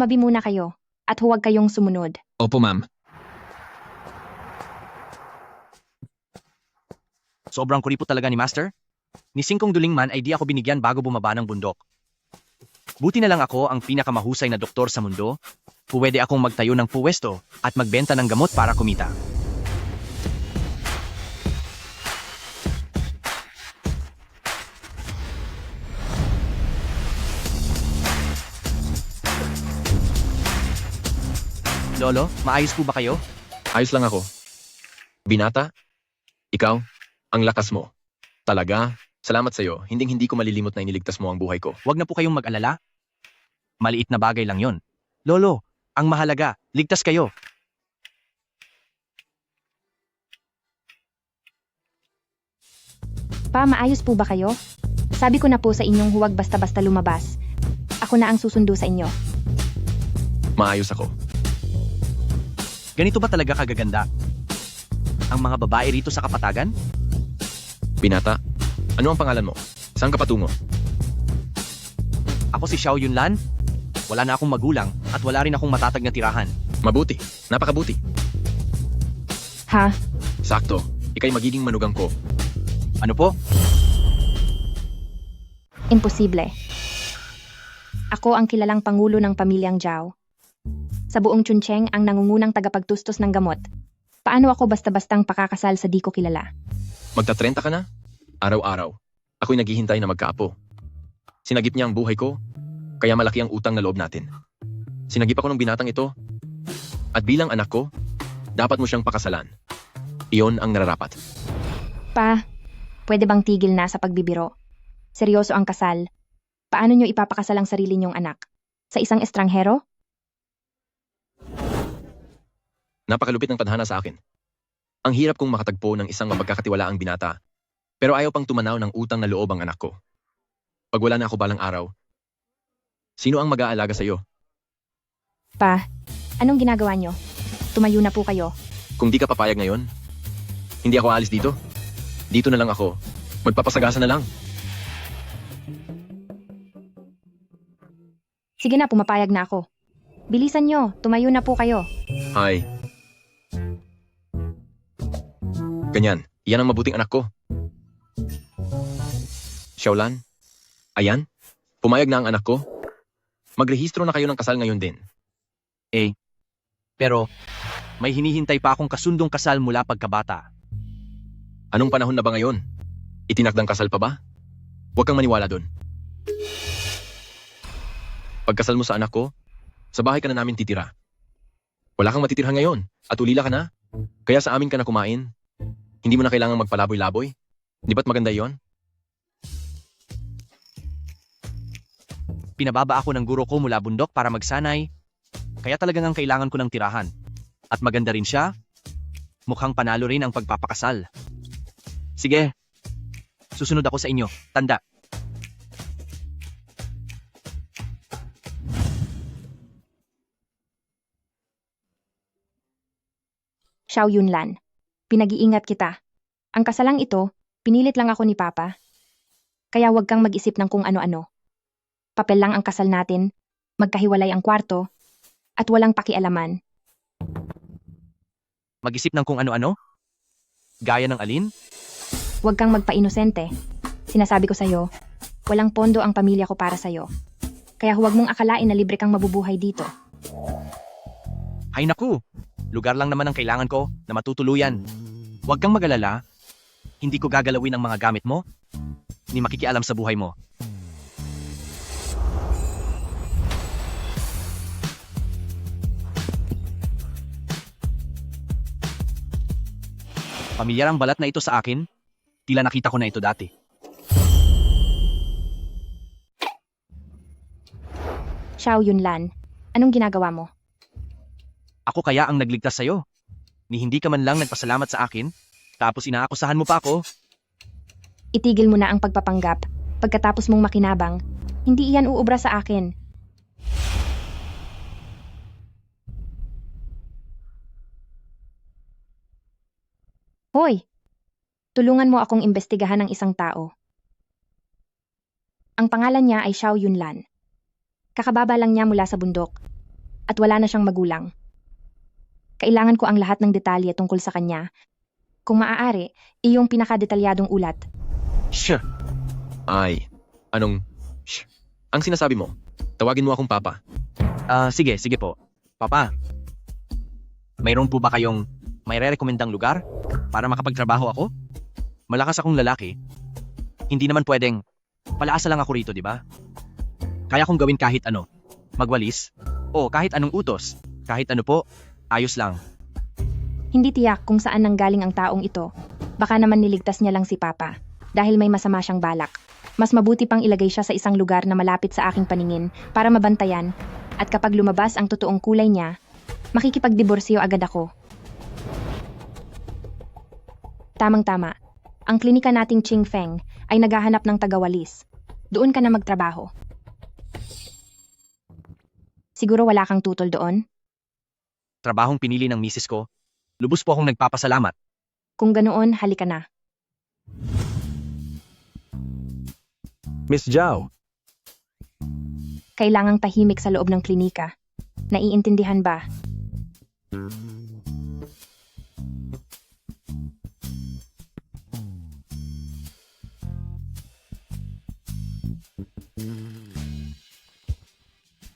tumabi muna kayo at huwag kayong sumunod. Opo, ma'am. Sobrang kuripot talaga ni Master. Ni Singkong Duling man ay di ako binigyan bago bumaba ng bundok. Buti na lang ako ang pinakamahusay na doktor sa mundo. Pwede akong magtayo ng puwesto at magbenta ng gamot para kumita. Lolo, maayos po ba kayo? Ayos lang ako. Binata, ikaw, ang lakas mo. Talaga, salamat sa'yo. Hinding-hindi ko malilimot na iniligtas mo ang buhay ko. Huwag na po kayong mag-alala. Maliit na bagay lang yon. Lolo, ang mahalaga, ligtas kayo. Pa, maayos po ba kayo? Sabi ko na po sa inyong huwag basta-basta lumabas. Ako na ang susundo sa inyo. Maayos ako. Ganito ba talaga kagaganda? Ang mga babae rito sa Kapatagan? Binata, ano ang pangalan mo? Saan ka patungo? Ako si Xiao Yunlan. Wala na akong magulang at wala rin akong matatag na tirahan. Mabuti, napakabuti. Ha? Sakto, ikay magiging manugang ko. Ano po? Imposible. Ako ang kilalang pangulo ng pamilyang Zhao. Sa buong Chuncheng ang nangungunang tagapagtustos ng gamot. Paano ako basta-bastang pakakasal sa di ko kilala? Magta-30 ka na? Araw-araw. Ako'y naghihintay na magkaapo. Sinagip niya ang buhay ko, kaya malaki ang utang na loob natin. Sinagip ako ng binatang ito, at bilang anak ko, dapat mo siyang pakasalan. Iyon ang nararapat. Pa, pwede bang tigil na sa pagbibiro? Seryoso ang kasal. Paano nyo ipapakasal ang sarili nyong anak? Sa isang estranghero? Napakalupit ng tadhana sa akin. Ang hirap kong makatagpo ng isang mapagkakatiwalaang binata, pero ayaw pang tumanaw ng utang na loob ang anak ko. Pag wala na ako balang araw, sino ang mag-aalaga sa iyo? Pa, anong ginagawa nyo? Tumayo na po kayo. Kung di ka papayag ngayon, hindi ako aalis dito. Dito na lang ako. Magpapasagasa na lang. Sige na, pumapayag na ako. Bilisan nyo, tumayo na po kayo. Hay. Ganyan, iyan ang mabuting anak ko. Xiaolan, ayan, pumayag na ang anak ko. Magrehistro na kayo ng kasal ngayon din. Pero may hinihintay pa akong kasundong kasal mula pagkabata. Anong panahon na ba ngayon? Itinakdang kasal pa ba? Huwag kang maniwala doon. Pagkasal mo sa anak ko, sa bahay ka na namin titira. Wala kang matitirhan ngayon at ulila ka na. Kaya sa amin ka na kumain. Hindi mo na kailangang magpalaboy-laboy. Di ba't maganda yon? Pinababa ako ng guro ko mula bundok para magsanay. Kaya talagang ang kailangan ko ng tirahan. At maganda rin siya. Mukhang panalo rin ang pagpapakasal. Sige, susunod ako sa inyo. Tanda. Xiao Yunlan, pinag-iingat kita. Ang kasalang ito, pinilit lang ako ni Papa. Kaya huwag kang mag-isip ng kung ano-ano. Papel lang ang kasal natin, magkahiwalay ang kwarto, at walang pakialaman. Mag-isip ng kung ano-ano? Gaya ng alin? Huwag kang magpa-inosente. Sinasabi ko sa'yo, walang pondo ang pamilya ko para sa'yo. Kaya huwag mong akalain na libre kang mabubuhay dito. Hay naku! Lugar lang naman ang kailangan ko na matutuluyan. Huwag kang mag-alala. Hindi ko gagalawin ang mga gamit mo. Ni makikialam sa buhay mo. Pamilyar ang balat na ito sa akin. Tila nakita ko na ito dati. Xiao Yunlan, anong ginagawa mo? Ako kaya ang nagligtas sa'yo. Ni hindi ka man lang nagpasalamat sa akin, tapos inaakusahan mo pa ako. Itigil mo na ang pagpapanggap. Pagkatapos mong makinabang, hindi iyan uubra sa akin. Hoy! Tulungan mo akong imbestigahan ng isang tao. Ang pangalan niya ay Xiao Yunlan. Kakababa lang niya mula sa bundok. at wala na siyang magulang. Kailangan ko ang lahat ng detalye tungkol sa kanya. Kung maaari, iyong pinakadetalyadong ulat. Sure. Ay, anong... Shh. Ang sinasabi mo, tawagin mo akong Papa. Sige po. Papa, mayroon po ba kayong may re-recommendang lugar para makapagtrabaho ako? Malakas akong lalaki. Hindi naman pwedeng palaasa lang ako rito, di ba? Kaya kong gawin kahit ano. Magwalis. O kahit anong utos. Kahit ano po, ayos lang. Hindi tiyak kung saan nanggaling ang taong ito. Baka naman niligtas niya lang si Papa dahil may masama siyang balak. Mas mabuti pang ilagay siya sa isang lugar na malapit sa aking paningin para mabantayan at kapag lumabas ang totoong kulay niya, makikipagdiborsyo agad ako. Tamang-tama. Ang klinika nating Ching Feng ay naghahanap ng tagawalis. Doon ka na magtrabaho. Siguro wala kang tutol doon? Trabahong pinili ng misis ko. Lubos po akong nagpapasalamat. Kung ganoon, halika na. Miss Zhao, Kailangang tahimik sa loob ng klinika. Naiintindihan ba?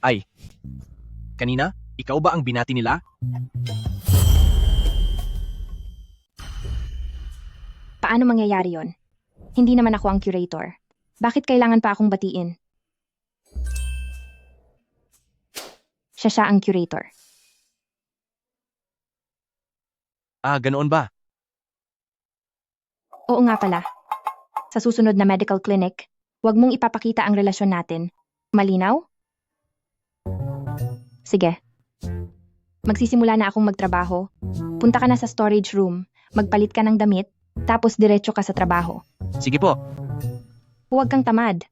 Ay, kanina, ikaw ba ang binati nila? Paano mangyayari yon? Hindi naman ako ang curator. Bakit kailangan pa akong batiin? Siya ang curator. Ganoon ba? Oo nga pala. Sa susunod na medical clinic, huwag mong ipapakita ang relasyon natin. Malinaw? Sige. Magsisimula na akong magtrabaho. Punta ka na sa storage room, magpalit ka ng damit, tapos diretso ka sa trabaho. Sige po. Huwag kang tamad.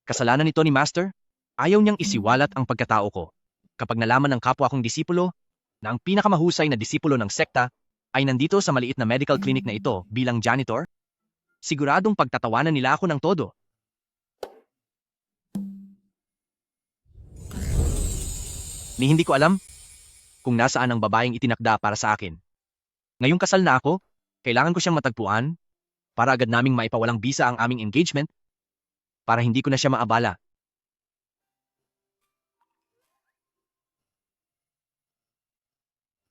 Kasalanan nito ni Master? Ayaw niyang isiwalat ang pagkatao ko. Kapag nalaman ng kapwa kong disipulo na ang pinakamahusay na disipulo ng sekta ay nandito sa maliit na medical clinic na ito bilang janitor, siguradong pagtatawanan nila ako ng todo. Ni hindi ko alam kung nasaan ang babaeng itinakda para sa akin. Ngayong kasal na ako, kailangan ko siyang matagpuan para agad naming maipawalang bisa ang aming engagement para hindi ko na siya maabala.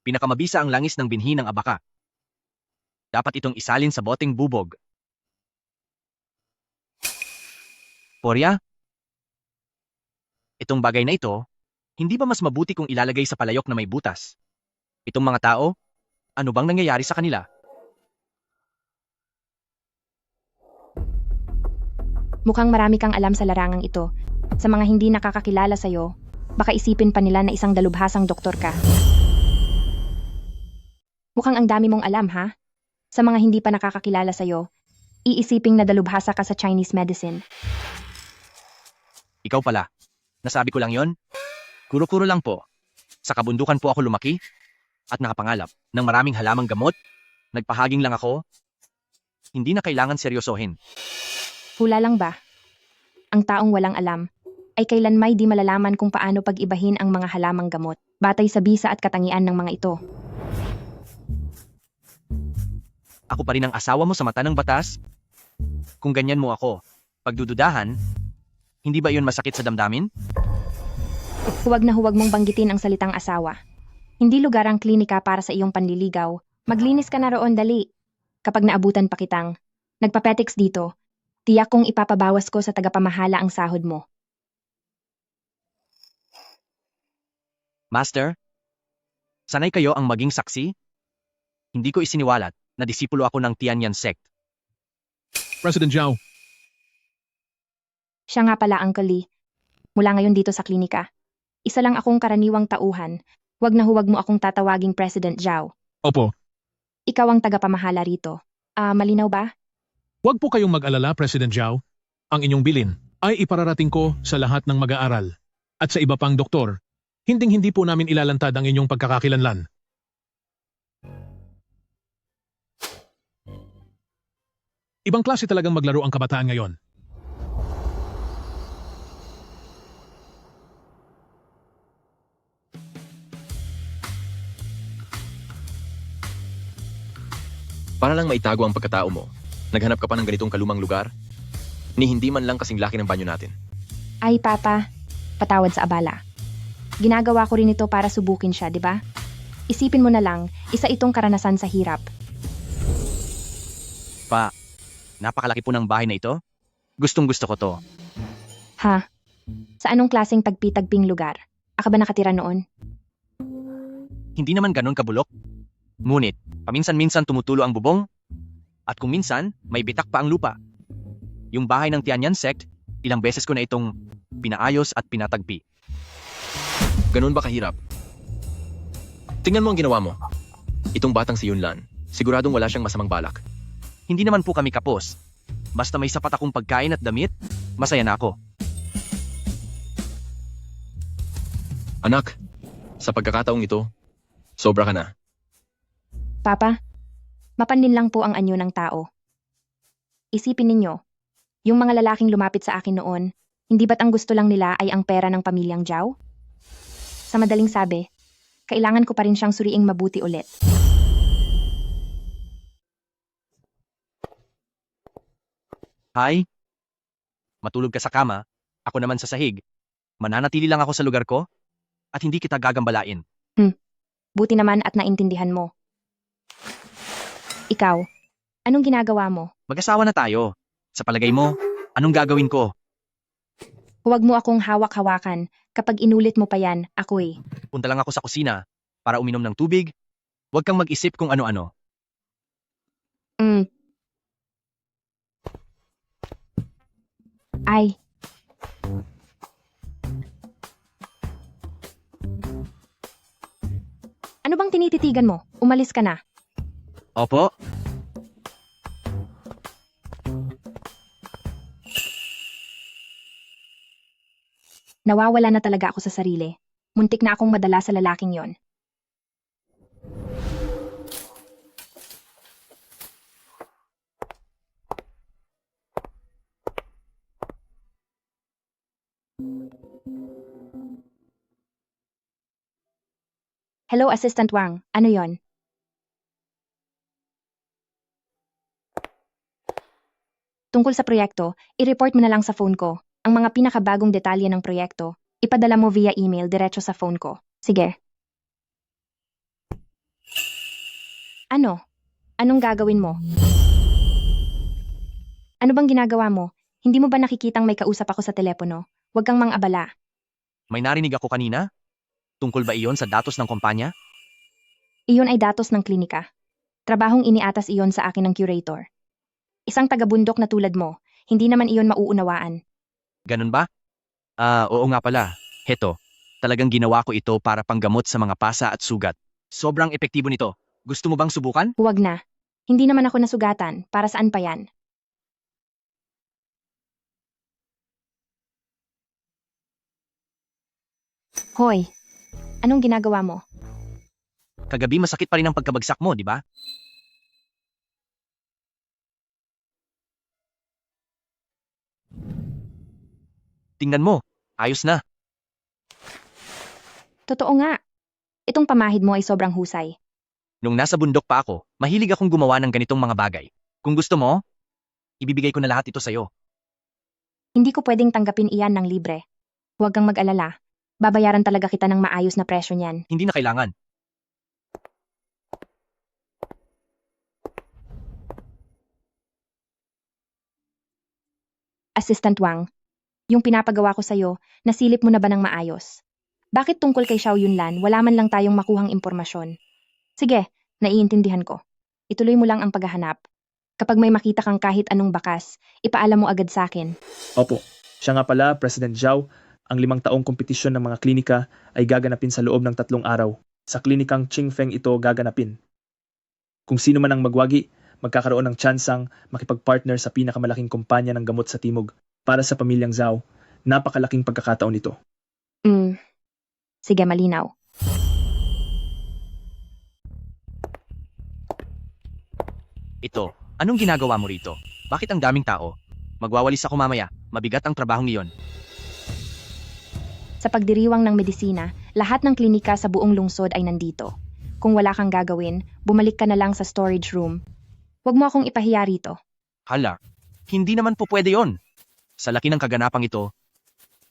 Pinakamabisa ang langis ng binhi ng abaka. Dapat itong isalin sa boteng bubog. Porya? Itong bagay na ito, hindi ba mas mabuti kung ilalagay sa palayok na may butas? Itong mga tao, ano bang nangyayari sa kanila? Mukhang marami kang alam sa larangang ito. Sa mga hindi nakakakilala sa'yo, baka isipin pa nila na isang dalubhasang doktor ka. Mukhang ang dami mong alam, ha? Sa mga hindi pa nakakakilala sa'yo, iisiping na dalubhasa ka sa Chinese medicine. Ikaw pala. Nasabi ko lang yon. Kuro-kuro lang po. Sa kabundukan po ako lumaki at nakapangalap ng maraming halamang gamot. Nagpahaging lang ako. Hindi na kailangan seryosohin. Hula lang ba? Ang taong walang alam ay kailanmay di malalaman kung paano pag-ibahin ang mga halamang gamot batay sa bisa at katangian ng mga ito. Ako pa rin ang asawa mo sa mata ng batas? Kung ganyan mo ako, pagdududahan, hindi ba iyon masakit sa damdamin? Huwag na huwag mong banggitin ang salitang asawa. Hindi lugar ang klinika para sa iyong panliligaw. Maglinis ka na roon dali. Kapag naabutan pa kitang nagpapetics dito, tiyak kong ipapabawas ko sa tagapamahala ang sahod mo. Master, sanay kayo ang maging saksi? Hindi ko isiniwalat na disipulo ako ng Tianyan sect. President Zhao, Siya nga pala, Uncle Lee. Mula ngayon dito sa klinika. Isa lang akong karaniwang tauhan. Huwag na huwag mo akong tatawaging President Zhao. opo. Ikaw ang tagapamahala rito. Malinaw ba? Huwag po kayong mag-alala, President Zhao. Ang inyong bilin ay ipararating ko sa lahat ng mag-aaral at sa iba pang doktor Hinding-hindi po namin ilalantad ang inyong pagkakakilanlan. Ibang klase talagang maglaro ang kabataan ngayon. Para lang maitago ang pagkatao mo, naghanap ka pa ng ganitong kalumang lugar? Ni hindi man lang kasing laki ng banyo natin. Ay, Papa, patawad sa abala. Ginagawa ko rin ito para subukin siya, di ba? Isipin mo na lang, isa itong karanasan sa hirap. Pa, napakalaki po ng bahay na ito. Gustong-gusto ko to. Ha? Sa anong klaseng tagpi-tagping lugar? Aka ba nakatira noon? Hindi naman ganun kabulok. Ngunit, paminsan-minsan tumutulo ang bubong. At kung minsan, may bitak pa ang lupa. Yung bahay ng Tianyan sect, ilang beses ko na itong pinaayos at pinatagpi. Ganun ba kahirap? Tingnan mo ang ginawa mo. Itong batang si Yunlan, siguradong wala siyang masamang balak. Hindi naman po kami kapos. Basta may sapat akong pagkain at damit, masaya na ako. Anak, sa pagkakataong ito, sobra ka na. Papa, mapanlin lang po ang anyo ng tao. Isipin ninyo, yung mga lalaking lumapit sa akin noon, hindi ba't ang gusto lang nila ay ang pera ng pamilyang Zhao? Sa madaling sabi, kailangan ko pa rin siyang suriing mabuti ulit. Hi? Matulog ka sa kama, ako naman sa sahig. Mananatili lang ako sa lugar ko, at hindi kita gagambalain. Buti naman at naintindihan mo. Ikaw, anong ginagawa mo? Mag-asawa na tayo. Sa palagay mo, anong gagawin ko? Huwag mo akong hawak-hawakan. Kapag inulit mo pa yan, ako. Punta lang ako sa kusina para uminom ng tubig. Huwag kang mag-isip kung ano-ano. Ay. Ano bang tinititigan mo? Umalis ka na. Opo, Nawawala na talaga ako sa sarili. Muntik na akong madala sa lalaking yon. Hello, Assistant Wang. Ano yon? Tungkol sa proyekto, i-report mo na lang sa phone ko. Ang mga pinakabagong detalye ng proyekto, ipadala mo via email diretso sa phone ko. Sige. Ano? Anong gagawin mo? Ano bang ginagawa mo? Hindi mo ba nakikitang may kausap ako sa telepono? Huwag kang mang-abala. may narinig ako kanina. Tungkol ba iyon sa datos ng kumpanya? Iyon ay datos ng klinika. Trabahong iniatas iyon sa akin ng curator. Isang taga-bundok na tulad mo, hindi naman iyon mauunawaan. Ganun ba? Oo nga pala. Heto, talagang ginawa ko ito para panggamot sa mga pasa at sugat. Sobrang epektibo nito. Gusto mo bang subukan? Huwag na. Hindi naman ako nasugatan. Para saan pa yan? Hoy, anong ginagawa mo? Kagabi masakit pa rin ang pagkabagsak mo, di ba? Tingnan mo, ayos na. Totoo nga. Itong pamahid mo ay sobrang husay. Nung nasa bundok pa ako, mahilig akong gumawa ng ganitong mga bagay. Kung gusto mo, ibibigay ko na lahat ito sa'yo. Hindi ko pwedeng tanggapin iyan ng libre. Huwag kang mag-alala. Babayaran talaga kita ng maayos na presyo niyan. Hindi na kailangan. Assistant Wang, yung pinapagawa ko sa'yo, nasilip mo na ba ng maayos? Bakit tungkol kay Xiao Yunlan, wala man lang tayong makuhang impormasyon? Sige, naiintindihan ko. Ituloy mo lang ang paghahanap. Kapag may makita kang kahit anong bakas, ipaalam mo agad sa akin. Opo, siya nga pala, President Zhao, ang 5 taong kompetisyon ng mga klinika ay gaganapin sa loob ng 3 araw. Sa klinikang Qingfeng ito gaganapin. Kung sino man ang magwagi, magkakaroon ng tsansang makipag-partner sa pinakamalaking kumpanya ng gamot sa Timog. Para sa pamilyang Zhao, napakalaking pagkakataon ito. Sige, malinaw. Ito, anong ginagawa mo rito? Bakit ang daming tao? Magwawalis ako mamaya. Mabigat ang trabahong iyon. Sa pagdiriwang ng medisina, lahat ng klinika sa buong lungsod ay nandito. Kung wala kang gagawin, bumalik ka na lang sa storage room. Huwag mo akong ipahiya rito. Hala, hindi naman po pwede yon. Sa laki ng kaganapang ito,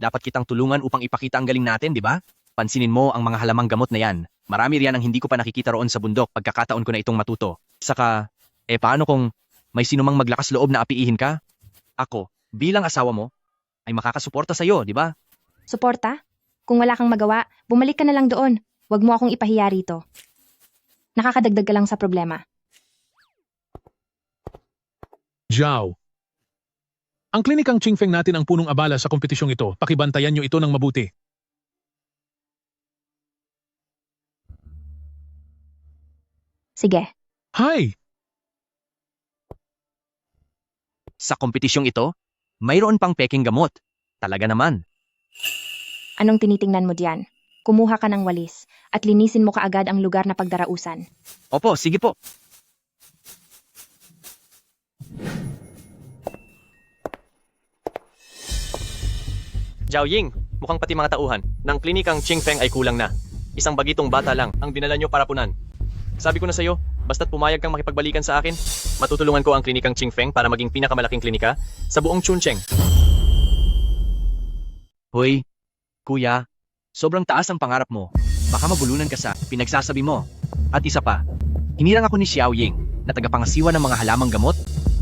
dapat kitang tulungan upang ipakita ang galing natin, di ba? Pansinin mo ang mga halamang gamot na yan. Marami riyan ang hindi ko pa nakikita roon sa bundok pagkakataon ko na itong matuto. Saka, paano kung may sinumang maglakas loob na apiihin ka? Ako, bilang asawa mo, ay makakasuporta sa'yo, di ba? Suporta? Kung wala kang magawa, bumalik ka na lang doon. Huwag mo akong ipahiya rito. Nakakadagdag ka lang sa problema. Zhao. Ang klinikang Qingfeng natin ang punong abala sa kompetisyong ito. Pakibantayan nyo ito ng mabuti. Sige. Hi! Sa kompetisyong ito, mayroon pang peking gamot. Talaga naman. Anong tinitingnan mo diyan? Kumuha ka ng walis at linisin mo kaagad ang lugar na pagdarausan. Opo, sige po. Zhao Ying, mukhang pati mga tauhan ng klinikang Qingfeng ay kulang na. Isang bagitong bata lang ang dinala nyo para punan. Sabi ko na sa'yo, basta't pumayag kang makipagbalikan sa akin, matutulungan ko ang klinikang Qingfeng para maging pinakamalaking klinika sa buong Chuncheng. Hoy, kuya, sobrang taas ang pangarap mo. Baka mabulunan ka sa pinagsasabi mo. At isa pa, hinirang ako ni Xiao Ying na tagapangasiwa ng mga halamang gamot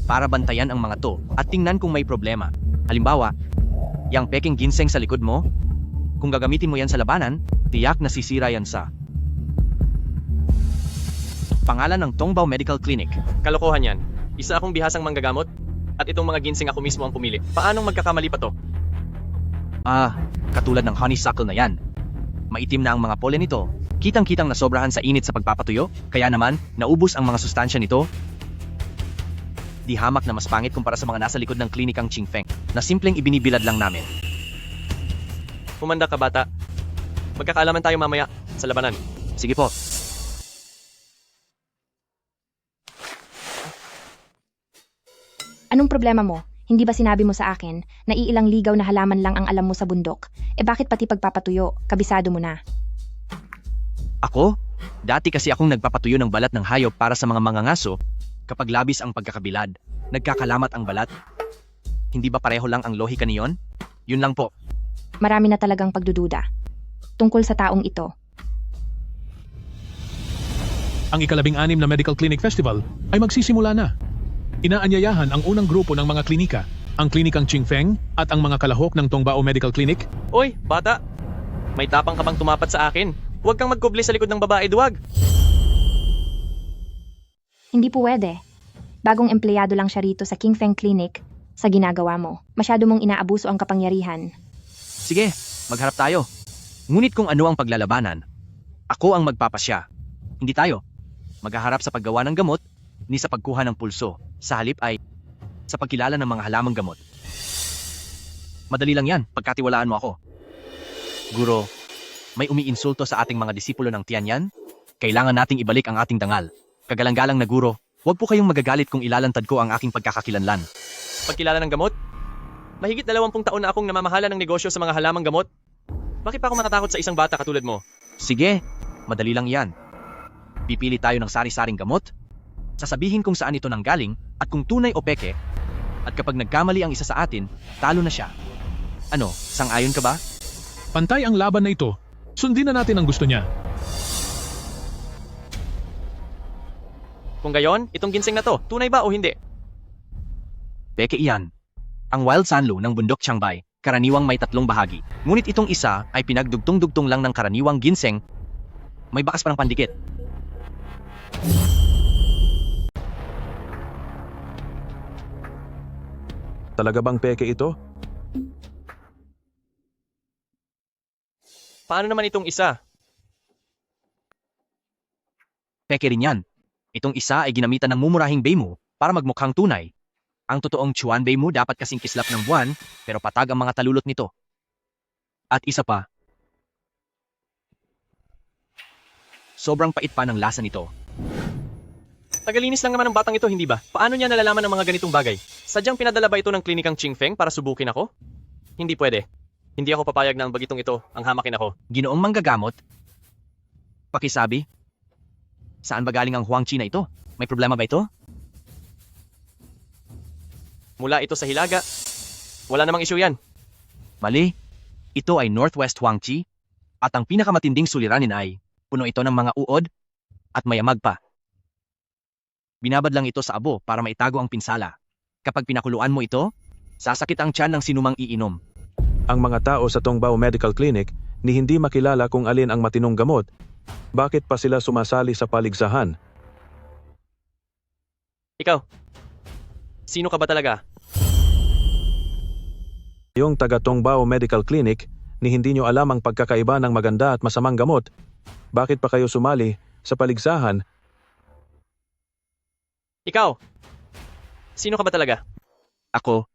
para bantayan ang mga to at tingnan kung may problema. Halimbawa, yang peking ginseng sa likod mo, kung gagamitin mo yan sa labanan, tiyak na sisira yan sa pangalan ng Tongbao Medical Clinic. Kalokohan yan. Isa akong bihasang manggagamot at itong mga ginseng ako mismo ang pumili. Paanong magkakamali pa to? Katulad ng honeysuckle na yan. Maitim na ang mga pollen nito. Kitang-kitang nasobrahan sa init sa pagpapatuyo, kaya naman, naubos ang mga sustansya nito. Di hamak na mas pangit kumpara sa mga nasa likod ng klinikang Qingfeng na simpleng ibinibilad lang namin. Humanda ka bata. Magkakaalaman tayo mamaya sa labanan. Sige po. Anong problema mo? Hindi ba sinabi mo sa akin na iilang ligaw na halaman lang ang alam mo sa bundok? Bakit pati pagpapatuyo, kabisado mo na? Ako? Dati kasi akong nagpapatuyo ng balat ng hayop para sa mga mangangaso. Kapag labis ang pagkakabilad, nagkakalamat ang balat. Hindi ba pareho lang ang lohika niyon? Yun lang po. Marami na talagang pagdududa. Tungkol sa taong ito. Ang ika-16 na Medical Clinic Festival ay magsisimula na. Inaanyayahan ang unang grupo ng mga klinika, ang klinikang Qingfeng at ang mga kalahok ng Tongbao Medical Clinic. Oy, bata! May tapang ka bang tumapat sa akin? Huwag kang magkubli sa likod ng babae, duwag! Hindi pwede. Bagong empleyado lang siya rito sa Qingfeng Clinic sa ginagawa mo. Masyado mong inaabuso ang kapangyarihan. Sige, magharap tayo. Ngunit kung ano ang paglalabanan, ako ang magpapasya. Hindi tayo. Maghaharap sa paggawa ng gamot, ni sa pagkuha ng pulso. Sa halip ay sa pagkilala ng mga halamang gamot. Madali lang yan, pagkatiwalaan mo ako. Guro, may umiinsulto sa ating mga disipulo ng Tianyan? Kailangan nating ibalik ang ating dangal. Kagalang-galang na guro, huwag po kayong magagalit kung ilalantad ko ang aking pagkakakilanlan. Pagkilala ng gamot? Mahigit 20 taon na akong namamahala ng negosyo sa mga halamang gamot. Bakit pa ako matatakot sa isang bata katulad mo? Sige, madali lang yan. Pipili tayo ng sari-saring gamot, sasabihin kung saan ito nanggaling at kung tunay o peke, at kapag nagkamali ang isa sa atin, talo na siya. Ano, sang-ayon ka ba? Pantay ang laban na ito. Sundin na natin ang gusto niya. Kung gayon, itong ginseng na to, tunay ba o hindi? Peke iyan. Ang wild sanlo ng bundok Qiangbei, karaniwang may 3 bahagi. Ngunit itong isa ay pinagdugtong-dugtong lang ng karaniwang ginseng, may bakas pa ng pandikit. Talaga bang peke ito? Paano naman itong isa? Peke rin yan. Itong isa ay ginamitan ng mumurahing beimu para magmukhang tunay. Ang totoong Chuan beimu dapat kasing kislap ng buwan, pero patag ang mga talulot nito. At isa pa, Sobrang pait pa ng lasa nito. Tagalinis lang naman ng batang ito, hindi ba? Paano niya nalalaman ang mga ganitong bagay? Sadyang pinadala ba ito ng klinikang Chingfeng para subukin ako? Hindi pwede. Hindi ako papayag na ang bagitong ito ang hamakin ako. Ginoong manggagamot? Pakisabi? Saan ba galing ang Huangqi na ito? May problema ba ito? Mula ito sa hilaga. Wala namang isyu yan. Mali. Ito ay Northwest Huangqi at ang pinakamatinding suliranin ay puno ito ng mga uod at mayamag pa. Binabad lang ito sa abo para maitago ang pinsala. Kapag pinakuluan mo ito, sasakit ang tiyan ng sinumang iinom. Ang mga tao sa Tongbao Medical Clinic ni hindi makilala kung alin ang matinong gamot. Bakit pa sila sumasali sa paligsahan? Ikaw, sino ka ba talaga? Yung taga Tongbao Medical Clinic ni hindi nyo alam ang pagkakaiba ng maganda at masamang gamot. Bakit pa kayo sumali sa paligsahan? Ikaw, sino ka ba talaga? Ako,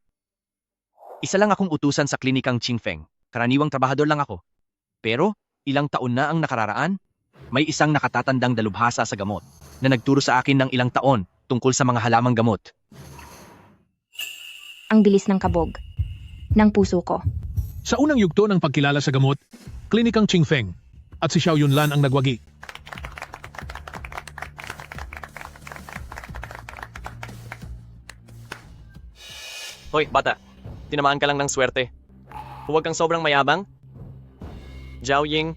isa lang akong utusan sa klinikang Chingfeng. Karaniwang trabahador lang ako. Pero, ilang taon na ang nakararaan, may isang nakatatandang dalubhasa sa gamot na nagturo sa akin ng ilang taon tungkol sa mga halamang gamot. Ang bilis ng kabog. Ng puso ko. Sa unang yugto ng pagkilala sa gamot, klinikang Chingfeng at si Xiao Yunlan ang nagwagi. Hoy, bata. Tinamaan ka lang ng swerte. Huwag kang sobrang mayabang. Zhao Ying,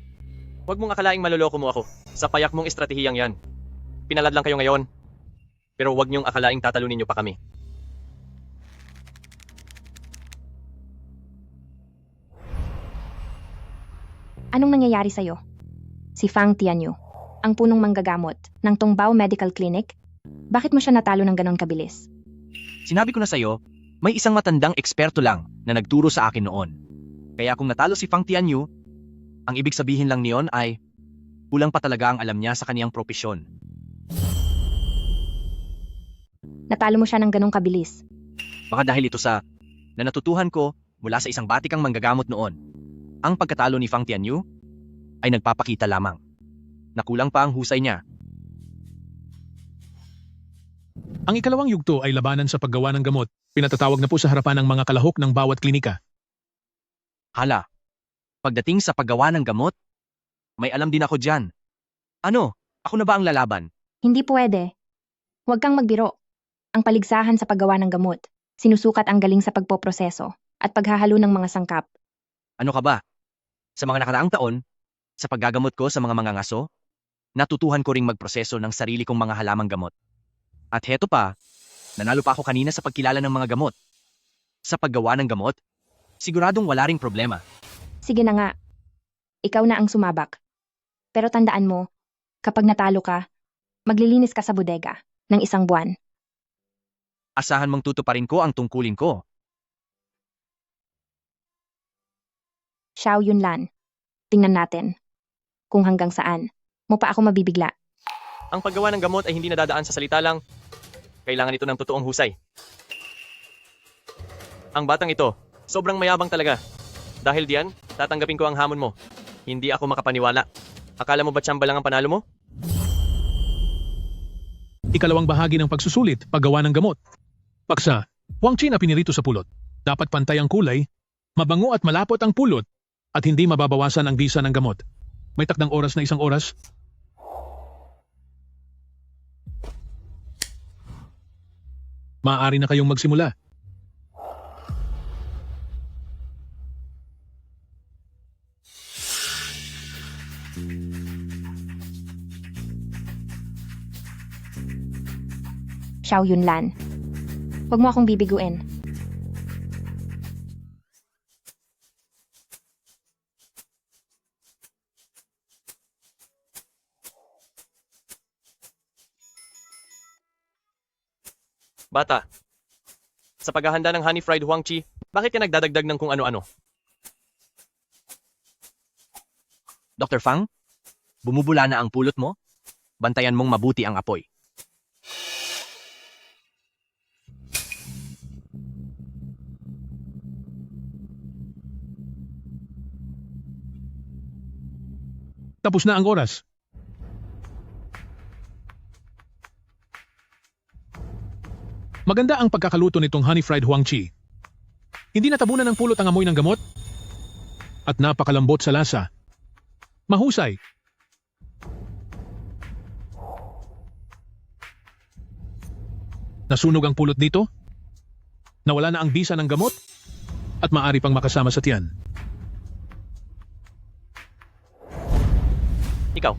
huwag mong akalaing maluloko mo ako sa payak mong estratehiyang yan. Pinalad lang kayo ngayon. Pero huwag niyong akalaing tatalunin niyo pa kami. Anong nangyayari sa'yo? Si Fang Tianyu, ang punong manggagamot ng Tongbao Medical Clinic? Bakit mo siya natalo ng ganon kabilis? Sinabi ko na sa'yo, may isang matandang eksperto lang na nagturo sa akin noon. Kaya kung natalo si Fang Tianyu, ang ibig sabihin lang niyon ay kulang pa talaga ang alam niya sa kaniyang propesyon. Natalo mo siya ng ganong kabilis. Baka dahil ito sa na natutuhan ko mula sa isang batikang manggagamot noon. Ang pagkatalo ni Fang Tianyu ay nagpapakita lamang na kulang pa ang husay niya. Ang ikalawang yugto ay labanan sa paggawa ng gamot. Pinatatawag na po sa harapan ng mga kalahok ng bawat klinika. Hala, pagdating sa paggawa ng gamot, may alam din ako dyan. Ano, ako na ba ang lalaban? Hindi pwede. Huwag kang magbiro. Ang paligsahan sa paggawa ng gamot, sinusukat ang galing sa pagpoproseso at paghahalo ng mga sangkap. Ano ka ba? Sa mga nakaraang taon, sa paggagamot ko sa mga mangangaso, natutuhan ko ring magproseso ng sarili kong mga halamang gamot. At heto pa, nanalo pa ako kanina sa pagkilala ng mga gamot. Sa paggawa ng gamot, siguradong wala ring problema. Sige na nga. Ikaw na ang sumabak. Pero tandaan mo, kapag natalo ka, maglilinis ka sa bodega ng 1 buwan. Asahan mong tutuparin ko ang tungkulin ko. Xiao Yunlan. Tingnan natin kung hanggang saan mo pa ako mabibigla. Ang paggawa ng gamot ay hindi nadadaan sa salita lang. Kailangan ito ng totoong husay. Ang batang ito, sobrang mayabang talaga. Dahil diyan, tatanggapin ko ang hamon mo. Hindi ako makapaniwala. Akala mo ba tsamba lang ang panalo mo? Ikalawang bahagi ng pagsusulit, paggawa ng gamot. Paksa, Huangqi na pinirito sa pulot. Dapat pantay ang kulay, mabango at malapot ang pulot, at hindi mababawasan ang bisa ng gamot. May takdang oras na 1 oras. Maaari na kayong magsimula. Xiao Yunlan. Huwag mo akong bibiguin. Bata, sa paghahanda ng honey fried Huangqi, bakit ka nagdadagdag ng kung ano-ano? Dr. Fang, bumubula na ang pulot mo? Bantayan mong mabuti ang apoy. Tapos na ang oras. Maganda ang pagkakaluto nitong honey fried huang chi. Hindi natabunan ng pulot ang amoy ng gamot at napakalambot sa lasa. Mahusay. Nasunog ang pulot dito? Nawala na ang bisa ng gamot? At maaari pang makasama sa tiyan. Ikaw,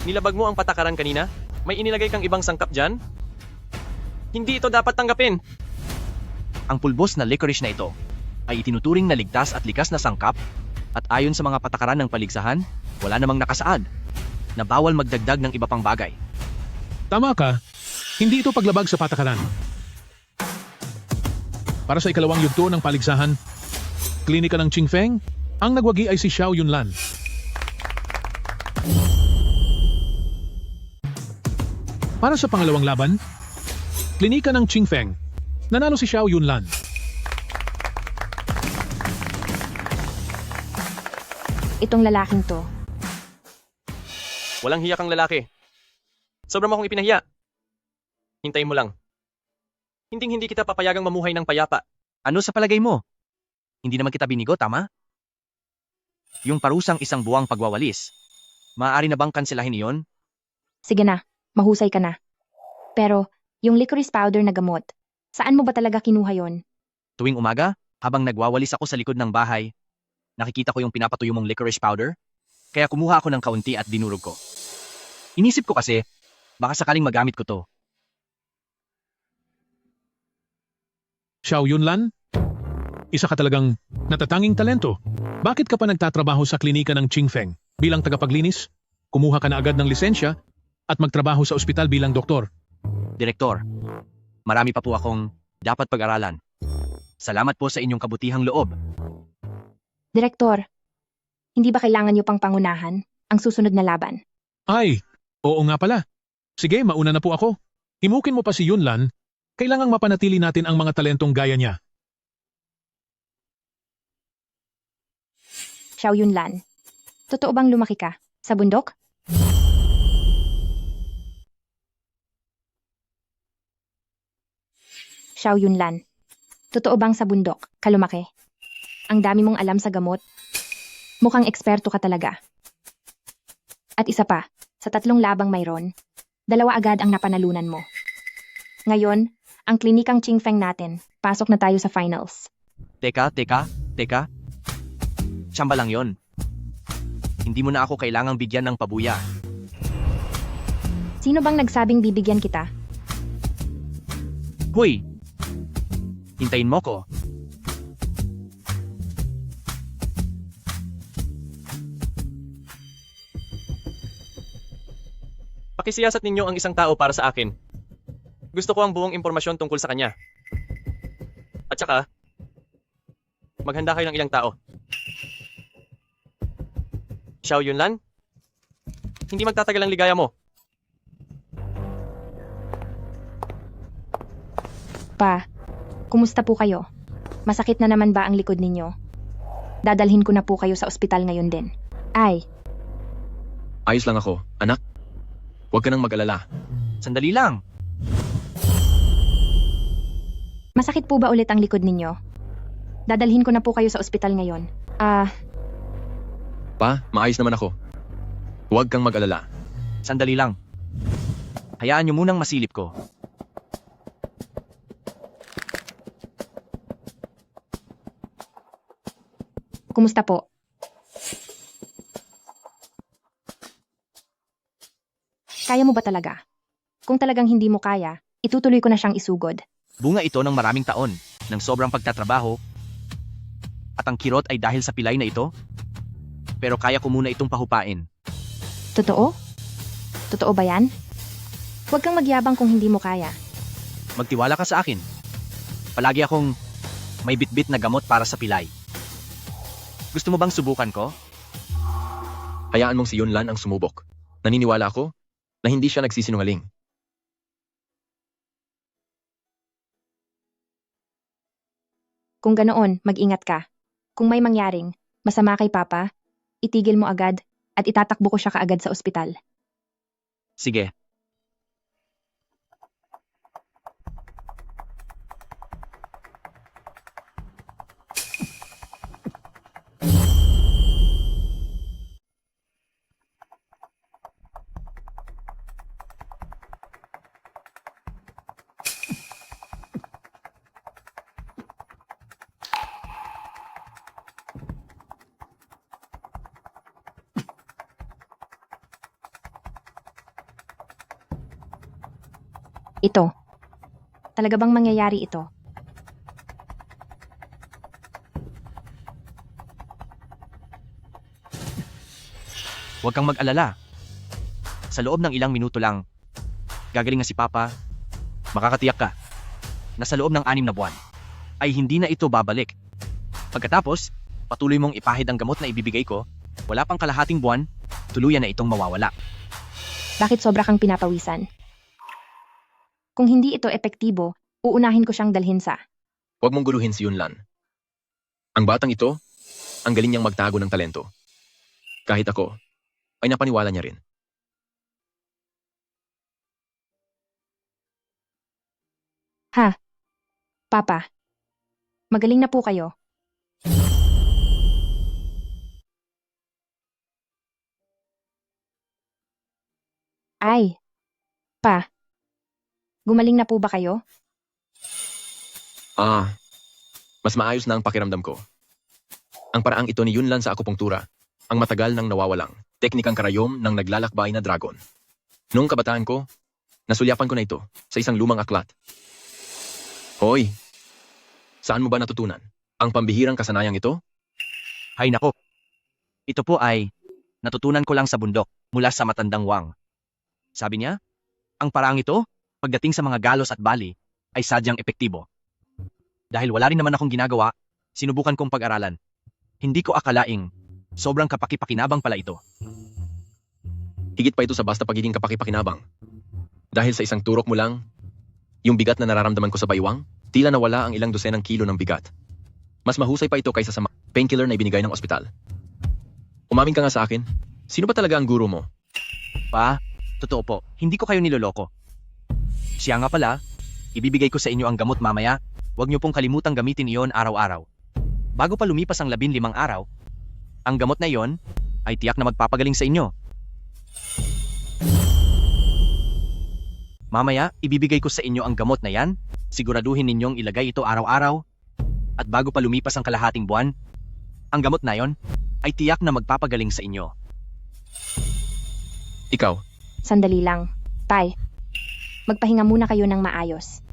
nilabag mo ang patakaran kanina? May inilagay kang ibang sangkap dyan? Hindi ito dapat tanggapin. Ang pulbos na licorice na ito ay itinuturing na ligtas at likas na sangkap at ayon sa mga patakaran ng paligsahan, wala namang nakasaad na bawal magdagdag ng iba pang bagay. Tama ka, hindi ito paglabag sa patakaran. Para sa ikalawang yugto ng paligsahan, klinika ng Qingfeng, ang nagwagi ay si Xiao Yunlan. Para sa pangalawang laban, klinika ng Qingfeng, nanalo si Xiao Yunlan. Itong lalaking to, Walang hiya kang lalaki. Sobrang mo akong ipinahiya. Hintayin mo lang. Hindi kita papayagang mamuhay ng payapa. Ano sa palagay mo? Hindi naman kita binigo, tama? Yung parusang isang buwang pagwawalis. Maaari na bang kanselahin iyon? sige na, mahusay ka na. Pero, yung licorice powder na gamot, saan mo ba talaga kinuha yon? Tuwing umaga, habang nagwawalis ako sa likod ng bahay, nakikita ko yung pinapatuyo mong licorice powder, kaya kumuha ako ng kaunti at dinurog ko. Inisip ko kasi, baka sakaling magamit ko to. Xiao Yunlan, isa ka talagang natatanging talento. Bakit ka pa nagtatrabaho sa klinika ng Qingfeng bilang tagapaglinis? Kumuha ka na agad ng lisensya at magtrabaho sa ospital bilang doktor. Direktor, marami pa po akong dapat pag-aralan. Salamat po sa inyong kabutihang loob. Direktor, hindi ba kailangan niyo pang pangunahan ang susunod na laban? Ay, oo nga pala. Sige, mauna na po ako. Himukin mo pa si Yunlan. Kailangang mapanatili natin ang mga talentong gaya niya. Xiao Yunlan, totoo bang lumaki ka sa bundok? Xiao Yunlan, totoo bang sa bundok ka lumaki? Ang dami mong alam sa gamot. Mukhang eksperto ka talaga. At isa pa, sa 3 labang mayroon, 2 agad ang napanalunan mo. Ngayon, ang klinikang Qingfeng natin, pasok na tayo sa finals. Teka. Tsamba lang yon. Hindi mo na ako kailangang bigyan ng pabuya. Sino bang nagsabing bibigyan kita? Hoy! Hintayin mo ko. Pakisiyasat ninyo ang isang tao para sa akin. Gusto ko ang buong impormasyon tungkol sa kanya. At saka, maghanda kayo ng ilang tao. Xiao Yunlan? Hindi magtatagal ang ligaya mo. Pa, kumusta po kayo? Masakit na naman ba ang likod ninyo? Dadalhin ko na po kayo sa ospital ngayon din. Ay, Ayos lang ako, anak. Huwag ka nang mag-alala. Sandali lang. masakit po ba ulit ang likod ninyo? Dadalhin ko na po kayo sa ospital ngayon. Pa, maayos naman ako. Huwag kang mag-alala. Sandali lang. Hayaan niyo munang masilip ko. Kumusta po? Kaya mo ba talaga? Kung talagang hindi mo kaya, itutuloy ko na siyang isugod. Bunga ito ng maraming taon, ng sobrang pagtatrabaho, at ang kirot ay dahil sa pilay na ito? Pero kaya ko muna itong pahupain. Totoo? Totoo ba yan? Huwag kang magyabang kung hindi mo kaya. Magtiwala ka sa akin. Palagi akong may bitbit na gamot para sa pilay. Gusto mo bang subukan ko? Hayaan mong si Yunlan ang sumubok. Naniniwala ako na hindi siya nagsisinungaling. Kung ganoon, mag-ingat ka. Kung may mangyaring masama kay Papa, itigil mo agad at itatakbo ko siya kaagad sa ospital. Sige. Ito. Talaga bang mangyayari ito? Huwag kang mag-alala. Sa loob ng ilang minuto lang, gagaling na si Papa, makakatiyak ka na sa loob ng 6 na buwan ay hindi na ito babalik. Pagkatapos, patuloy mong ipahid ang gamot na ibibigay ko, wala pang kalahating buwan, tuluyan na itong mawawala. Bakit sobra kang pinapawisan? Kung hindi ito epektibo, uunahin ko siyang dalhin sa... Huwag mong guluhin si Yunlan. Ang batang ito, ang galing niyang magtago ng talento. Kahit ako, ay napaniwala niya rin. Ha? Papa, magaling na po kayo. Ay, pa. Gumaling na po ba kayo? Mas maayos na ang pakiramdam ko. Ang paraang ito ni Yunlan sa akupunktura, ang matagal nang nawawalang, teknikang karayom ng naglalakbay na dragon. Noong kabataan ko, nasulyapan ko na ito sa isang lumang aklat. Hoy, saan mo ba natutunan ang pambihirang kasanayang ito? Hay nako. Ito po ay natutunan ko lang sa bundok mula sa matandang Wang. Sabi niya, ang paraang ito, pagdating sa mga galos at bali, ay sadyang epektibo. Dahil wala rin naman akong ginagawa, sinubukan kong pag-aralan. Hindi ko akalaing sobrang kapaki-pakinabang pala ito. Higit pa ito sa basta pagiging kapaki-pakinabang. Dahil sa isang turok mo lang, yung bigat na nararamdaman ko sa baywang, tila nawala ang ilang dosenang kilo ng bigat. Mas mahusay pa ito kaysa sa painkiller na ibinigay ng ospital. Umamin ka nga sa akin, sino ba talaga ang guro mo? Pa, totoo po, hindi ko kayo niloloko. Siya nga pala, ibibigay ko sa inyo ang gamot mamaya, huwag niyo pong kalimutang gamitin iyon araw-araw. Bago pa lumipas ang 15 araw, ang gamot na iyon ay tiyak na magpapagaling sa inyo. Mamaya, ibibigay ko sa inyo ang gamot na yan, siguraduhin ninyong ilagay ito araw-araw, at bago pa lumipas ang kalahating buwan, ang gamot na iyon ay tiyak na magpapagaling sa inyo. Ikaw, Sandali lang. Tay, magpahinga muna kayo ng maayos.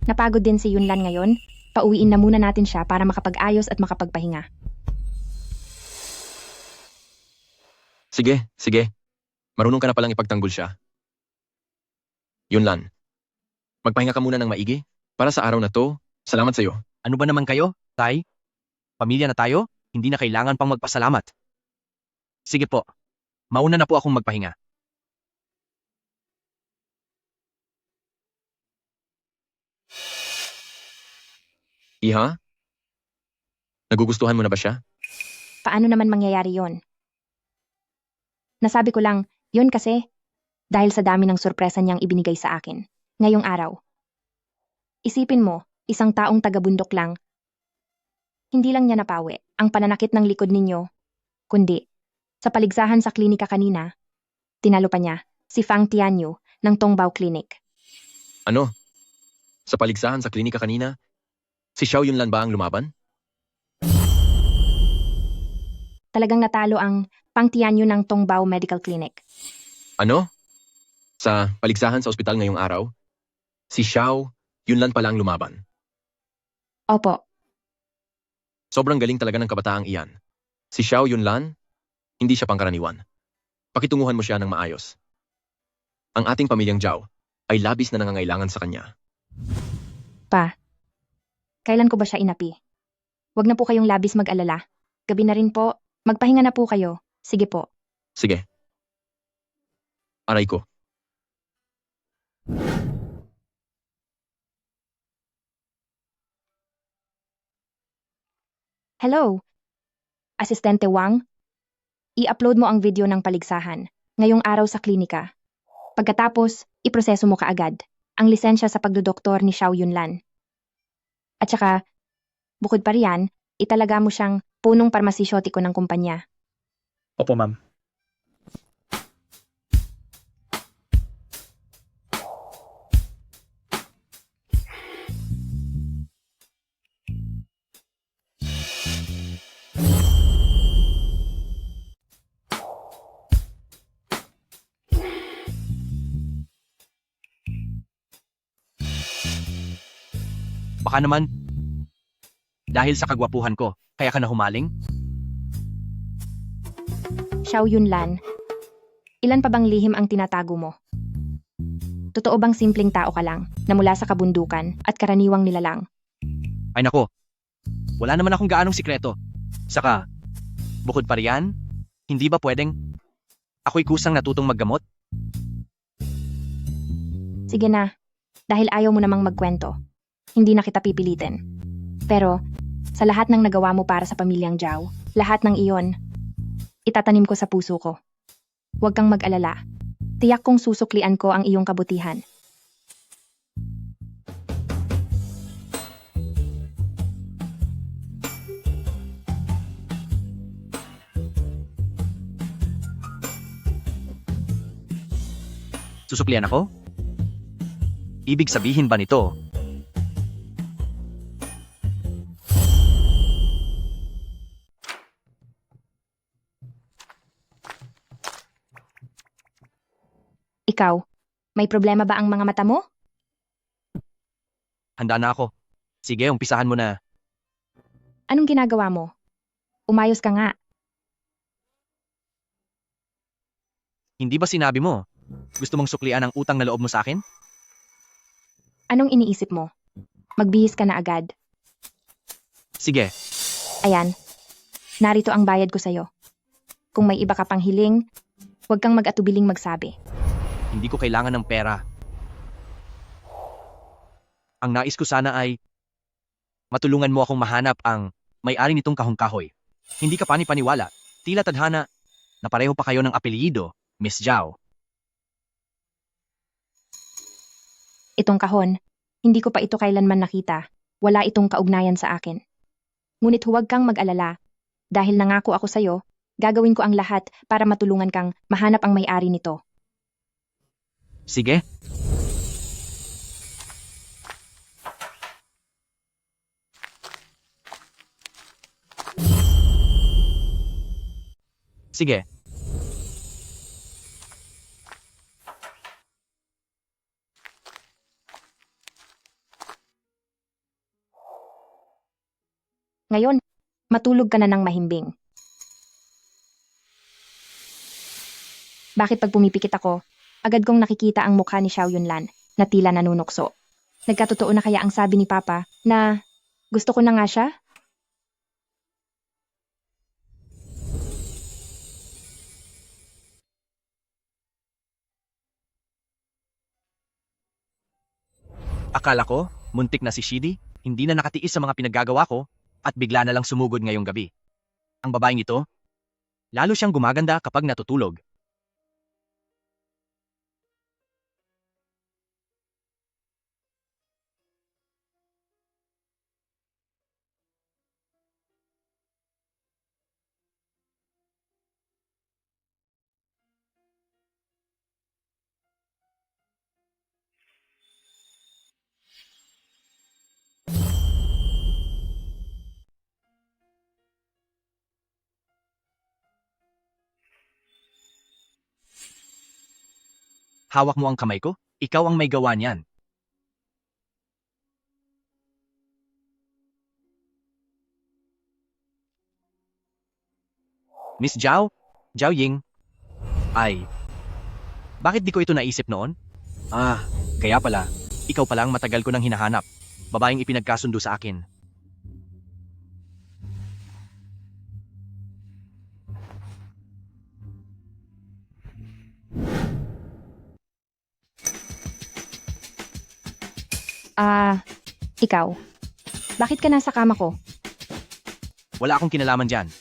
Napagod din si Yunlan ngayon, pauwiin na muna natin siya para makapag-ayos at makapagpahinga. sige, sige. Marunong ka na palang ipagtanggol siya. Yunlan, magpahinga ka muna ng maigi para sa araw na to. Salamat sa iyo. Ano ba naman kayo, Tay? Pamilya na tayo, hindi na kailangan pang magpasalamat. Sige po, mauna na po akong magpahinga. Iha? Nagugustuhan mo na ba siya? Paano naman mangyayari yon? Nasabi ko lang, yun kasi, dahil sa dami ng sorpresa niyang ibinigay sa akin, ngayong araw. Isipin mo, isang taong taga-bundok lang, hindi lang niya napawi ang pananakit ng likod ninyo, kundi, sa paligsahan sa klinika kanina, tinalo pa niya si Fang Tianyu ng Tongbao Clinic. Ano? Sa paligsahan sa klinika kanina, si Xiao Yunlan ba ang lumaban? Talagang natalo ang Fang Tianyu ng Tongbao Medical Clinic. Ano? Sa paligsahan sa ospital ngayong araw, si Xiao Yunlan pala ang lumaban. Opo, Sobrang galing talaga ng kabataang iyan. Si Xiao Yunlan, hindi siya pangkaraniwan. Pakitunguhan mo siya ng maayos. Ang ating pamilyang Zhao ay labis na nangangailangan sa kanya. pa. Kailan ko ba siya inapi? Huwag na po kayong labis mag-alala. Gabi na rin po, magpahinga na po kayo. Sige po. Sige. Aray ko. Hello? Asistente Wang? I-upload mo ang video ng paligsahan ngayong araw sa klinika. Pagkatapos, iproseso mo kaagad ang lisensya sa pagdodoktor ni Xiao Yunlan. At saka, bukod pa riyan, italaga mo siyang punong parmasisyotiko ng kumpanya. Opo, ma'am. Baka naman, dahil sa kagwapuhan ko, kaya ka na humaling? Xiao Yunlan, ilan pa bang lihim ang tinatago mo? Totoo bang simpleng tao ka lang na mula sa kabundukan at karaniwang nilalang? Ay nako, wala naman akong gaanong sikreto. Saka, bukod pa riyan, hindi ba pwedeng ako'y kusang natutong maggamot? Sige na, dahil ayaw mo namang magkwento. Hindi na kita pipilitin. Pero, sa lahat ng nagawa mo para sa pamilyang Zhao, lahat ng iyon, itatanim ko sa puso ko. Huwag kang mag-alala. Tiyak kong susuklian ko ang iyong kabutihan. Susuklian ako? Ibig sabihin ba nito? Ikaw, may problema ba ang mga mata mo? Handa na ako. Sige, umpisahan mo na. Anong ginagawa mo? Umayos ka nga. Hindi ba sinabi mo? Gusto mong suklian ang utang na loob mo sa akin? Anong iniisip mo? Magbihis ka na agad. Sige, Ayan, narito ang bayad ko sa'yo. Kung may iba ka pang hiling, huwag kang mag-atubiling magsabi. hindi ko kailangan ng pera. Ang nais ko sana ay matulungan mo akong mahanap ang may-ari nitong kahong-kahoy. Hindi ka pani-paniwala. Tila tadhana na pareho pa kayo ng apelyido, Miss Zhao. Itong kahon, hindi ko pa ito kailanman nakita. Wala itong kaugnayan sa akin. Ngunit huwag kang mag-alala. Dahil nangako ako sa'yo, gagawin ko ang lahat para matulungan kang mahanap ang may-ari nito. Sige. Sige. Ngayon, matulog ka na ng mahimbing. Bakit pag pumipikit ako, agad kong nakikita ang mukha ni Xiao Yunlan na tila nanunukso. Nagkatotoo na kaya ang sabi ni Papa na gusto ko na nga siya? Akala ko, muntik na si Shidi, hindi na nakatiis sa mga pinaggagawa ko, at bigla na lang sumugod ngayong gabi. Ang babaeng ito, lalo siyang gumaganda kapag natutulog. Hawak mo ang kamay ko, ikaw ang may gawa niyan. Miss Zhao? Zhao Ying? Ay, bakit di ko ito naisip noon? Ah, kaya pala, ikaw pala ang matagal ko nang hinahanap. Babaeng ipinagkasundo sa akin. Ikaw. Bakit ka nasa kama ko? Wala akong kinalaman dyan.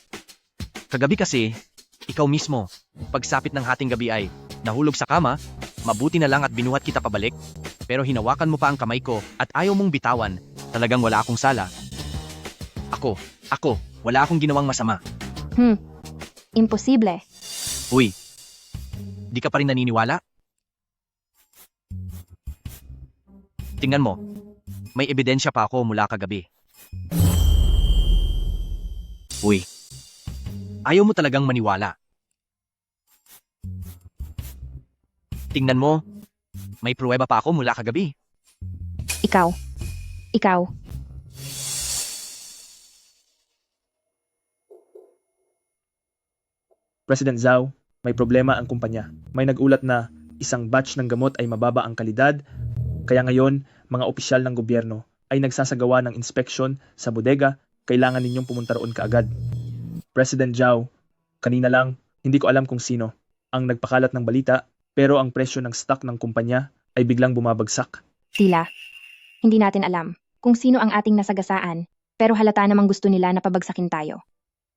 Kagabi kasi, ikaw mismo, pagsapit ng hating gabi ay nahulog sa kama, mabuti na lang at binuhat kita pabalik, pero hinawakan mo pa ang kamay ko at ayaw mong bitawan, talagang wala akong sala. Ako, wala akong ginawang masama. Imposible. Uy, di ka pa rin naniniwala? Tingnan mo, may ebidensya pa ako mula kagabi. Uy, ayaw mo talagang maniwala. Tingnan mo, may pruweba pa ako mula kagabi. Ikaw. President Zhao, may problema ang kumpanya. May nag-ulat na isang batch ng gamot ay mababa ang kalidad, kaya ngayon, mga opisyal ng gobyerno ay nagsasagawa ng inspeksyon sa bodega, kailangan ninyong pumunta roon kaagad. President Zhao, kanina lang, hindi ko alam kung sino ang nagpakalat ng balita, pero ang presyo ng stock ng kumpanya ay biglang bumabagsak. Tila, hindi natin alam kung sino ang ating nasagasaan, pero halata namang gusto nila na pabagsakin tayo.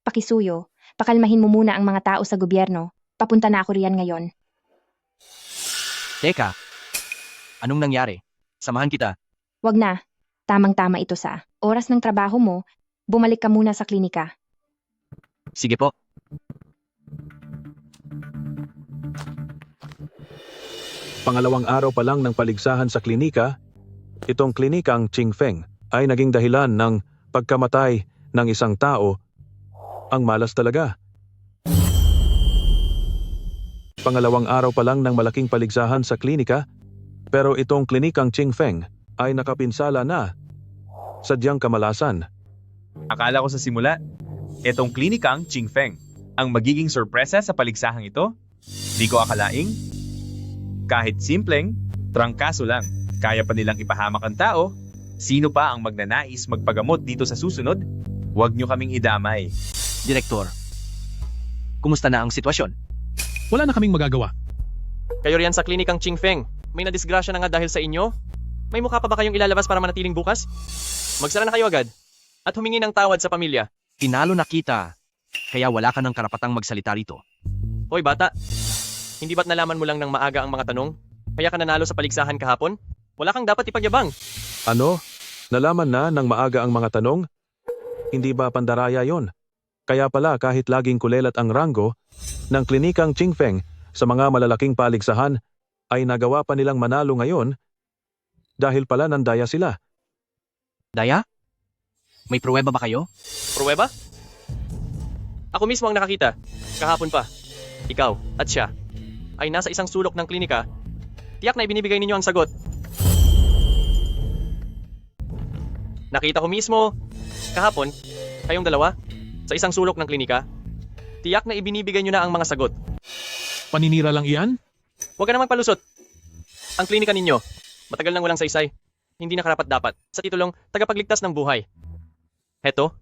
Pakisuyo, pakalmahin mo muna ang mga tao sa gobyerno. Papunta na ako riyan ngayon. Teka, anong nangyari? Samahan kita. Wag na. Tamang-tama ito sa oras ng trabaho mo. Bumalik ka muna sa klinika. Sige po. Pangalawang araw pa lang ng paligsahan sa klinika, itong klinikang Qingfeng ay naging dahilan ng pagkamatay ng isang tao. Ang malas talaga. Pangalawang araw pa lang ng malaking paligsahan sa klinika, pero itong klinikang Qingfeng ay nakapinsala na. Sadyang kamalasan. Akala ko sa simula, etong klinikang Qingfeng ang magiging sorpresa sa paligsahang ito. Di ko akalaing, kahit simpleng, trangkaso lang, kaya pa nilang ipahamak ang tao. Sino pa ang magnanais magpagamot dito sa susunod? Huwag nyo kaming idamay. Direktor, kumusta na ang sitwasyon? Wala na kaming magagawa. Kayo riyan sa klinikang Qingfeng. May nadisgrasya na nga dahil sa inyo? May mukha pa ba kayong ilalabas para manatiling bukas? Magsara na kayo agad at humingi ng tawad sa pamilya. Tinalo na kita, kaya wala ka ng karapatang magsalita rito. Hoy bata, hindi ba't nalaman mo lang ng maaga ang mga tanong? Kaya ka nanalo sa paligsahan kahapon? Wala kang dapat ipagyabang. Ano? Nalaman na ng maaga ang mga tanong? Hindi ba pandaraya yon? Kaya pala kahit laging kulelat ang ranggo ng klinikang Qingfeng sa mga malalaking paligsahan, ay nagawa pa nilang manalo ngayon dahil pala nandaya sila. Daya? May pruweba ba kayo? Pruweba? Ako mismo ang nakakita. Kahapon pa. Ikaw at siya ay nasa isang sulok ng klinika. Tiyak na ibinibigay ninyo ang sagot. Nakita ko mismo, kahapon, kayong dalawa, sa isang sulok ng klinika. Tiyak na ibinibigay nyo na ang mga sagot. Paninira lang iyan? Huwag ka namang palusot. Ang klinika ninyo, matagal nang walang saysay. Hindi na karapat-dapat sa titulong tagapagligtas ng buhay. Heto,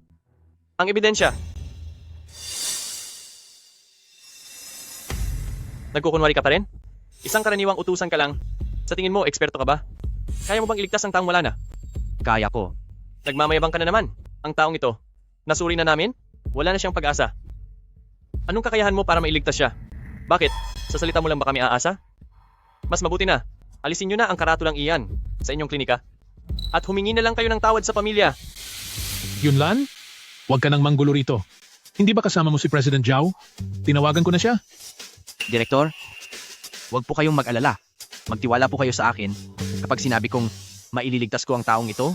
ang ebidensya. Nagkukunwari ka pa rin? Isang karaniwang utusan ka lang. Sa tingin mo, eksperto ka ba? Kaya mo bang iligtas ang taong wala na? Kaya ko. Nagmamayabang ka na naman. Ang taong ito, nasuri na namin, wala na siyang pag-asa. Anong kakayahan mo para mailigtas siya? Bakit? Sa salita mo lang ba kami aasa? Mas mabuti na, alisin nyo na ang karatulang iyan sa inyong klinika. At humingi na lang kayo ng tawad sa pamilya. Yunlan? Huwag ka nang manggulo rito. Hindi ba kasama mo si President Zhao? Tinawagan ko na siya. Direktor, huwag po kayong mag-alala. Magtiwala po kayo sa akin. Kapag sinabi kong maililigtas ko ang taong ito,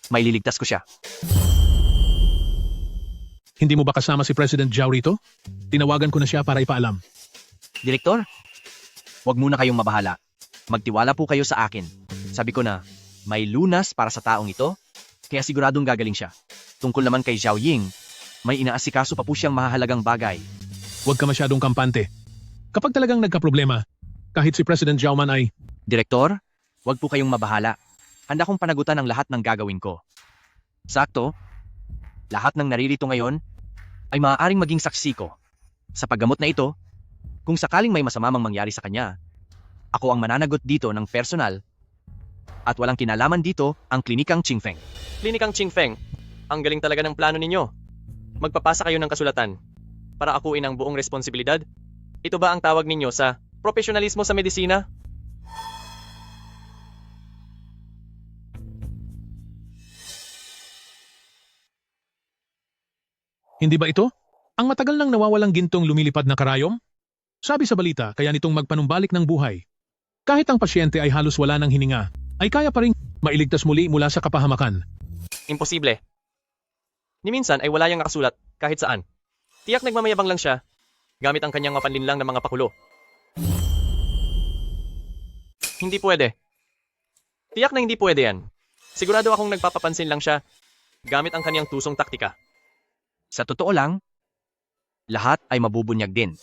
maililigtas ko siya. Hindi mo ba kasama si President Zhao rito? Tinawagan ko na siya para ipaalam. Direktor, huwag muna kayong mabahala. Magtiwala po kayo sa akin. Sabi ko na, may lunas para sa taong ito, kaya siguradong gagaling siya. Tungkol naman kay Zhao Ying, may inaasikaso pa po siyang mahahalagang bagay. Huwag ka masyadong kampante. Kapag talagang nagkaproblema, kahit si President Zhao man ay, Direktor, huwag po kayong mabahala. Handa kong panagutan ang lahat ng gagawin ko. Sakto, lahat ng naririto ngayon ay maaaring maging saksi ko. Sa paggamot na ito, kung sakaling may masama mang mangyari sa kanya, ako ang mananagot dito ng personal at walang kinalaman dito ang klinikang Qingfeng. Klinikang Qingfeng, ang galing talaga ng plano ninyo. Magpapasa kayo ng kasulatan para akuin ang buong responsibilidad. Ito ba ang tawag ninyo sa profesionalismo sa medisina? hindi ba ito? Ang matagal nang nawawalang gintong lumilipad na karayom? Sabi sa balita, kaya nitong magpanumbalik ng buhay. Kahit ang pasyente ay halos wala ng hininga, ay kaya pa rin mailigtas muli mula sa kapahamakan. Imposible. Ni minsan ay wala yang nakasulat kahit saan. Tiyak nagmamayabang lang siya gamit ang kanyang mapanlinlang na mga pakulo. Hindi pwede. Tiyak na hindi pwede yan. Sigurado akong nagpapapansin lang siya gamit ang kanyang tusong taktika. Sa totoo lang, lahat ay mabubunyag din.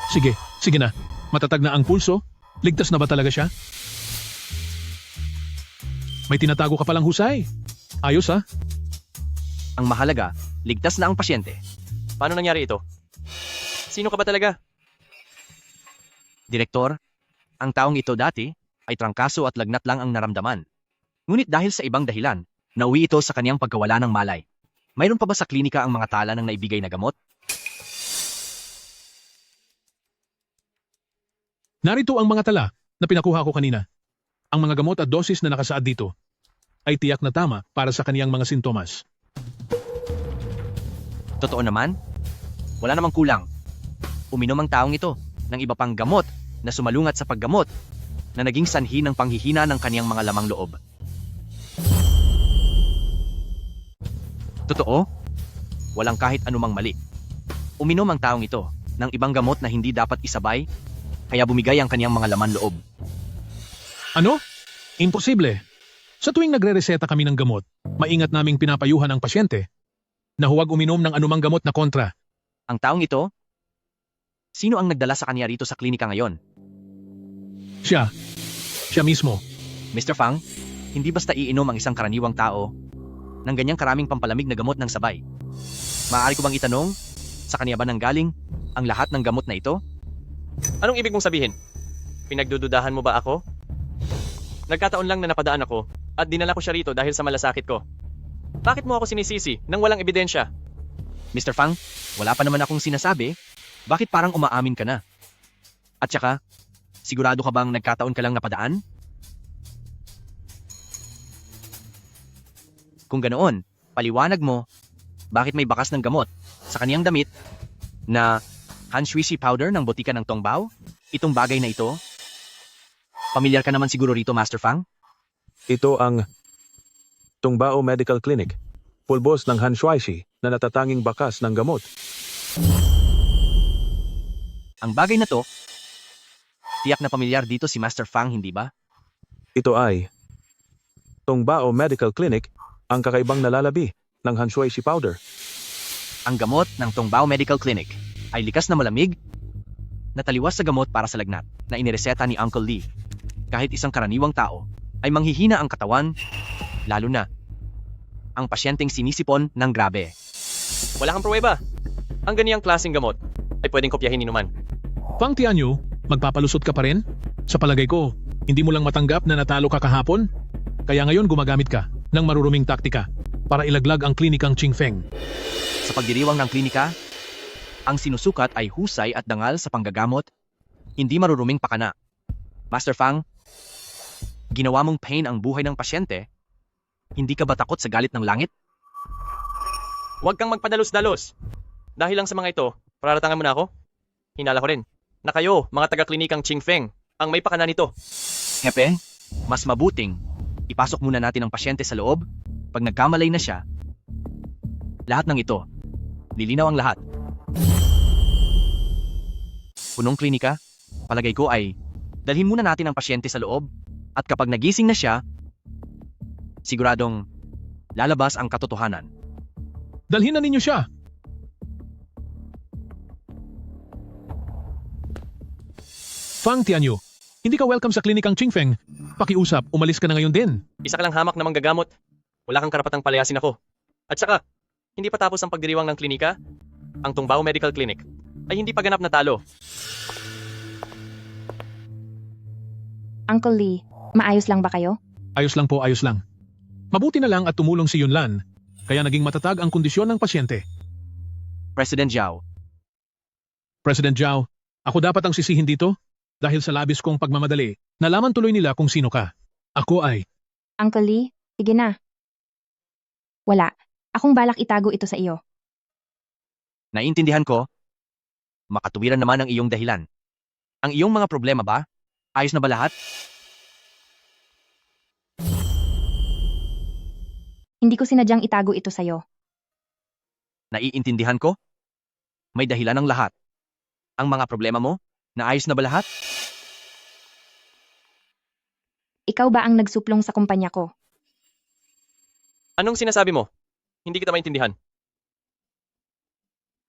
Sige, sige na. Matatag na ang pulso. Ligtas na ba talaga siya? May tinatago ka palang husay. Ayos ha? Ang mahalaga, ligtas na ang pasyente. Paano nangyari ito? Sino ka ba talaga? Direktor, ang taong ito dati ay trangkaso at lagnat lang ang naramdaman. Ngunit dahil sa ibang dahilan, nauwi ito sa kaniyang pagkawala ng malay. Mayroon pa ba sa klinika ang mga tala ng naibigay na gamot? Narito ang mga tala na pinakuha ko kanina. Ang mga gamot at dosis na nakasaad dito ay tiyak na tama para sa kaniyang mga sintomas. Totoo naman, wala namang kulang. Uminom ang taong ito ng iba pang gamot na sumalungat sa paggamot na naging sanhi ng panghihina ng kaniyang mga lamang loob. Totoo, walang kahit anumang mali. Uminom ang taong ito ng ibang gamot na hindi dapat isabay, kaya bumigay ang kaniyang mga laman loob. Ano? Imposible. Sa tuwing nagre-reseta kami ng gamot, maingat naming pinapayuhan ang pasyente na huwag uminom ng anumang gamot na kontra. Ang taong ito, sino ang nagdala sa kanya rito sa klinika ngayon? Siya. Siya mismo. Mr. Fang, hindi basta iinom ang isang karaniwang tao ng ganyang karaming pampalamig na gamot ng sabay. Maaari ko bang itanong, sa kanya ba nanggaling ang lahat ng gamot na ito? Anong ibig mong sabihin? Pinagdududahan mo ba ako? Nagkataon lang na napadaan ako at dinala ko siya rito dahil sa malasakit ko. Bakit mo ako sinisisi nang walang ebidensya? Mr. Fang, wala pa naman akong sinasabi. Bakit parang umaamin ka na? At saka, sigurado ka bang nagkataon ka lang napadaan? Kung ganoon, paliwanag mo, bakit may bakas ng gamot sa kaniyang damit na Hanshuishi powder ng botika ng Tongbao? Itong bagay na ito? Pamilyar ka naman siguro rito, Master Fang? Ito ang Tongbao Medical Clinic, pulbos ng Hanshuishi na natatanging bakas ng gamot. Ang bagay na to, tiyak na pamilyar dito si Master Fang, hindi ba? Ito ay Tongbao Medical Clinic, ang kakaibang nalalabi ng Hanshuishi powder. Ang gamot ng Tongbao Medical Clinic ay likas na malamig na taliwas sa gamot para sa lagnat na inireseta ni Uncle Lee. Kahit isang karaniwang tao ay manghihina ang katawan, lalo na ang pasyenteng sinisipon ng grabe. Wala kang pruweba. Ang ganiyang klaseng gamot ay pwedeng kopyahin inuman. Fang Tianyu, magpapalusot ka pa rin? Sa palagay ko, hindi mo lang matanggap na natalo ka kahapon? Kaya ngayon gumagamit ka ng maruruming taktika para ilaglag ang klinikang Qingfeng. Sa pagdiriwang ng klinika, ang sinusukat ay husay at dangal sa panggagamot, hindi maruruming pakana. Master Fang, ginawa mong pain ang buhay ng pasyente, hindi ka ba takot sa galit ng langit? Huwag kang magpadalos-dalos. Dahil lang sa mga ito, pararatangan mo na ako? Hinala ko rin na kayo, mga taga-klinikang Qingfeng, ang may pakana nito. Hepe, mas mabuting ipasok muna natin ang pasyente sa loob. Pag nagkamalay na siya, lahat ng ito, lilinaw ang lahat. Punong klinika, palagay ko ay dalhin muna natin ang pasyente sa loob at kapag nagising na siya, siguradong lalabas ang katotohanan. Dalhin na ninyo siya. Fang Tianyu, hindi ka welcome sa klinikang Qingfeng. Pakiusap, umalis ka na ngayon din. Isa ka lang hamak na manggagamot. Wala kang karapatang palayasin ako. At saka, hindi pa tapos ang pagdiriwang ng klinika. Ang Tongbao Medical Clinic ay hindi pa ganap na talo. Uncle Lee, maayos lang ba kayo? Ayos lang po, ayos lang. Mabuti na lang at tumulong si Yunlan, kaya naging matatag ang kondisyon ng pasyente. President Zhao, President Zhao, ako dapat ang sisihin dito? Dahil sa labis kong pagmamadali, nalaman tuloy nila kung sino ka. Ako ay, Uncle Lee, sige na. Wala. Akong balak itago ito sa iyo. naiintindihan ko, makatuwiran naman ang iyong dahilan. Ang iyong mga problema ba? Ayos na ba lahat? Hindi ko sinadyang itago ito sa iyo. Naiintindihan ko? May dahilan ng lahat. Ang mga problema mo, naayos na ba lahat? Ikaw ba ang nagsuplong sa kumpanya ko? Anong sinasabi mo? Hindi kita maintindihan.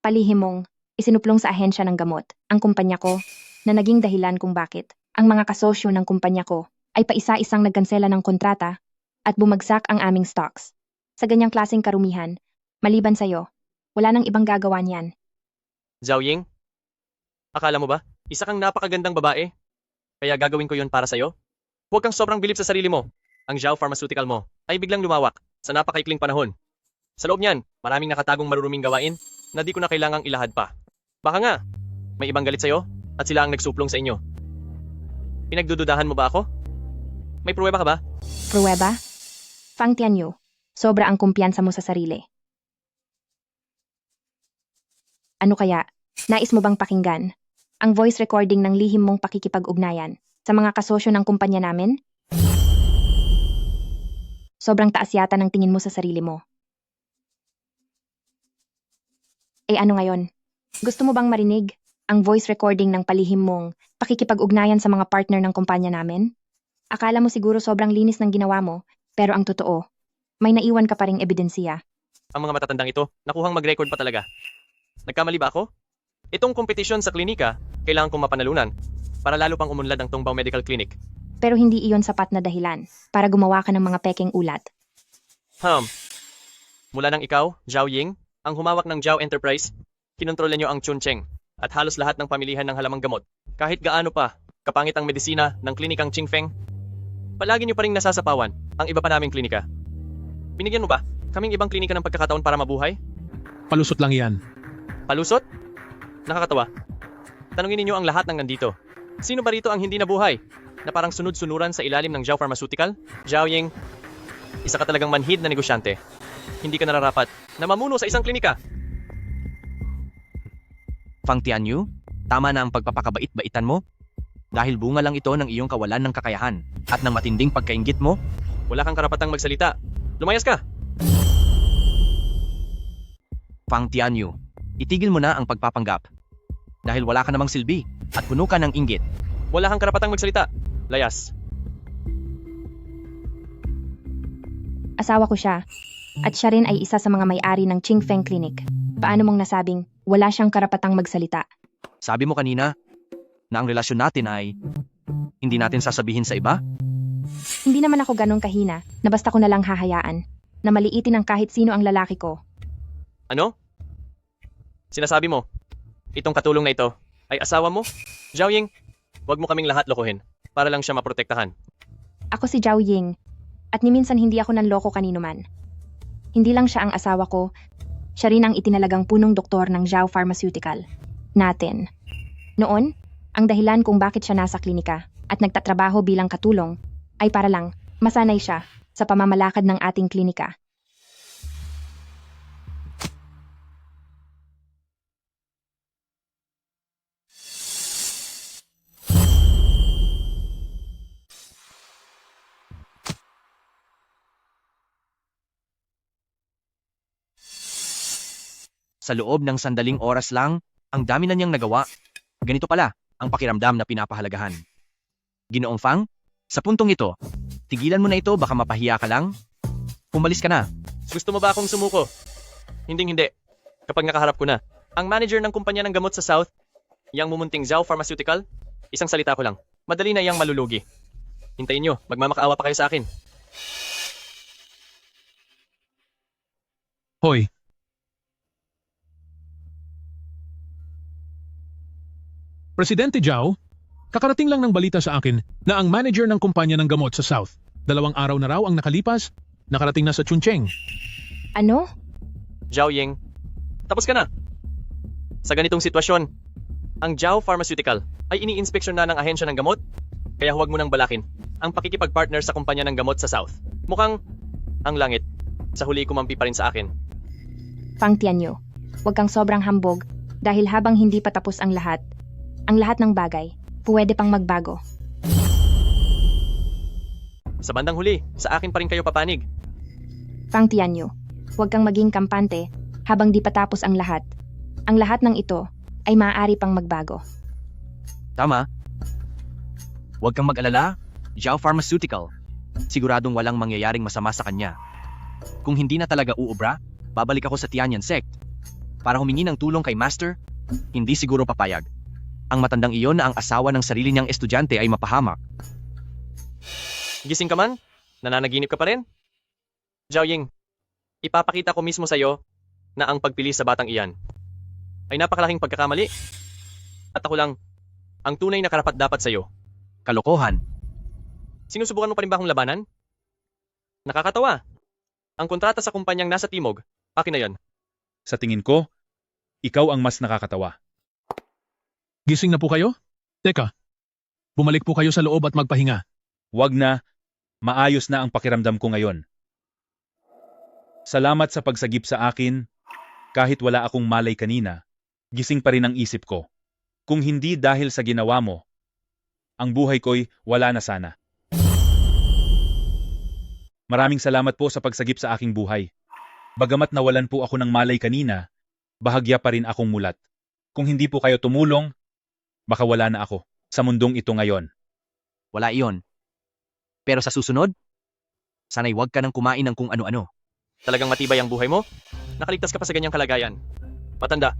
Palihim mong isinuplong sa ahensya ng gamot ang kumpanya ko na naging dahilan kung bakit ang mga kasosyo ng kumpanya ko ay paisa-isang nagkansela ng kontrata at bumagsak ang aming stocks. Sa ganyang klaseng karumihan, maliban sa'yo, wala nang ibang gagawa niyan. Zhao Ying? Akala mo ba? Isa kang napakagandang babae. Kaya gagawin ko yon para sa'yo? Huwag kang sobrang bilib sa sarili mo. Ang Zhao Pharmaceutical mo ay biglang lumawak sa napakaikling panahon. Sa loob niyan, maraming nakatagong maruruming gawain na di ko na kailangang ilahad pa. Baka nga, may ibang galit sa'yo at sila ang nagsuplong sa inyo. Pinagdududahan mo ba ako? May pruweba ka ba? Pruweba? Fang Tianyu, sobra ang kumpiyansa mo sa sarili. Ano kaya, nais mo bang pakinggan ang voice recording ng lihim mong pakikipag-ugnayan sa mga kasosyo ng kumpanya namin? Sobrang taas yata ng tingin mo sa sarili mo. Eh ano ngayon? Gusto mo bang marinig ang voice recording ng palihim mong pakikipag-ugnayan sa mga partner ng kumpanya namin? Akala mo siguro sobrang linis ng ginawa mo, pero ang totoo, may naiwan ka pa ring ebidensya. Ang mga matatandang ito, nakuhang mag-record pa talaga. Nagkamali ba ako? Itong kompetisyon sa klinika, kailangan kong mapanalunan para lalo pang umunlad ang Tongbao Medical Clinic. Pero hindi iyon sapat na dahilan para gumawa ka ng mga pekeng ulat. Mula nang ikaw, Zhao Ying, ang humawak ng Zhao Enterprise, kinontrola niyo ang Chuncheng at halos lahat ng pamilihan ng halamang gamot. Kahit gaano pa, kapangit ang medisina ng klinikang Qingfeng, palagi niyo pa ring nasasapawan ang iba pa naming klinika. Binigyan mo ba kaming ibang klinika ng pagkakataon para mabuhay? Palusot lang yan. Palusot? Nakakatawa. Tanungin ninyo ang lahat ng nandito. Sino ba rito ang hindi nabuhay? Na parang sunod-sunuran sa ilalim ng Zhao Pharmaceutical? Zhao Ying, isa ka talagang manhid na negosyante. Hindi ka nararapat na mamuno sa isang klinika. Fang Tianyu, tama na ang pagpapakabait-baitan mo. Dahil bunga lang ito ng iyong kawalan ng kakayahan at ng matinding pagkainggit mo. Wala kang karapatang magsalita. Lumayas ka! Fang Tianyu, itigil mo na ang pagpapanggap. Dahil wala ka namang silbi at puno ka ng inggit. Wala kang karapatang magsalita. Layas. Asawa ko siya, at siya rin ay isa sa mga may-ari ng Qingfeng Clinic. Paano mong nasabing wala siyang karapatang magsalita? Sabi mo kanina na ang relasyon natin ay hindi natin sasabihin sa iba? Hindi naman ako ganong kahina na basta ko na lang hahayaan na maliitin ang kahit sino ang lalaki ko. Ano? Sinasabi mo, itong katulong na ito ay asawa mo? Zhao Ying, huwag mo kaming lahat lokohin para lang siya maprotektahan. Ako si Zhao Ying, at ni minsan hindi ako nanloko kanino man. Hindi lang siya ang asawa ko, siya rin ang itinalagang punong doktor ng Zhao Pharmaceutical natin. Noon, ang dahilan kung bakit siya nasa klinika at nagtatrabaho bilang katulong ay para lang masanay siya sa pamamalakad ng ating klinika. Sa loob ng sandaling oras lang, ang dami na niyang nagawa. Ganito pala ang pakiramdam na pinapahalagahan. Ginoong Fang, sa puntong ito, tigilan mo na ito, baka mapahiya ka lang. Pumalis ka na. Gusto mo ba akong sumuko? Hindi. Kapag nakaharap ko na, ang manager ng kumpanya ng gamot sa South, yang mumunting Zhao Pharmaceutical, isang salita ko lang, madali na yang malulugi. Hintayin nyo, magmamakaawa pa kayo sa akin. Hoy, Presidente Zhao, kakarating lang ng balita sa akin na ang manager ng kumpanya ng gamot sa South, 2 araw na raw ang nakalipas, nakarating na sa Chuncheng. Ano? Zhao Ying, tapos ka na. Sa ganitong sitwasyon, ang Zhao Pharmaceutical ay ini-inspeksyon na ng ahensya ng gamot, kaya huwag mo nang balakin ang pakikipag-partner sa kumpanya ng gamot sa South. Mukhang ang langit sa huli kumampi pa rin sa akin. Fang Tianyu, huwag kang sobrang hambog dahil habang hindi pa tapos ang lahat ng bagay, pwede pang magbago. Sa bandang huli, sa akin pa rin kayo papanig. Fang Tianyu, huwag kang maging kampante habang di pa tapos ang lahat. Ang lahat ng ito ay maaari pang magbago. Tama. Huwag kang mag-alala, Zhao Pharmaceutical. Siguradong walang mangyayaring masama sa kanya. Kung hindi na talaga uubra, babalik ako sa Tianyan sect. Para humingi ng tulong kay Master, hindi siguro papayag. Ang matandang iyon na ang asawa ng sarili niyang estudyante ay mapahamak. Gising ka man? Nananaginip ka pa rin? Zhao Ying, ipapakita ko mismo sa'yo na ang pagpili sa batang iyan ay napakalaking pagkakamali. At ako lang, ang tunay na karapat-dapat sa'yo. Kalokohan. Sinusubukan mo pa rin ba akong labanan? Nakakatawa. Ang kontrata sa kumpanyang nasa Timog, akin na yan. Sa tingin ko, ikaw ang mas nakakatawa. Gising na po kayo? Teka, bumalik po kayo sa loob at magpahinga. Wag na, maayos na ang pakiramdam ko ngayon. Salamat sa pagsagip sa akin, kahit wala akong malay kanina, gising pa rin ang isip ko. Kung hindi dahil sa ginawa mo, ang buhay ko'y wala na sana. Maraming salamat po sa pagsagip sa aking buhay. Bagamat nawalan po ako ng malay kanina, bahagya pa rin akong mulat. Kung hindi po kayo tumulong, baka wala na ako sa mundong ito ngayon. Wala iyon. Pero sa susunod, sana'y huwag ka nang kumain ng kung ano-ano. Talagang matibay ang buhay mo? Nakaligtas ka pa sa ganyang kalagayan. Matanda,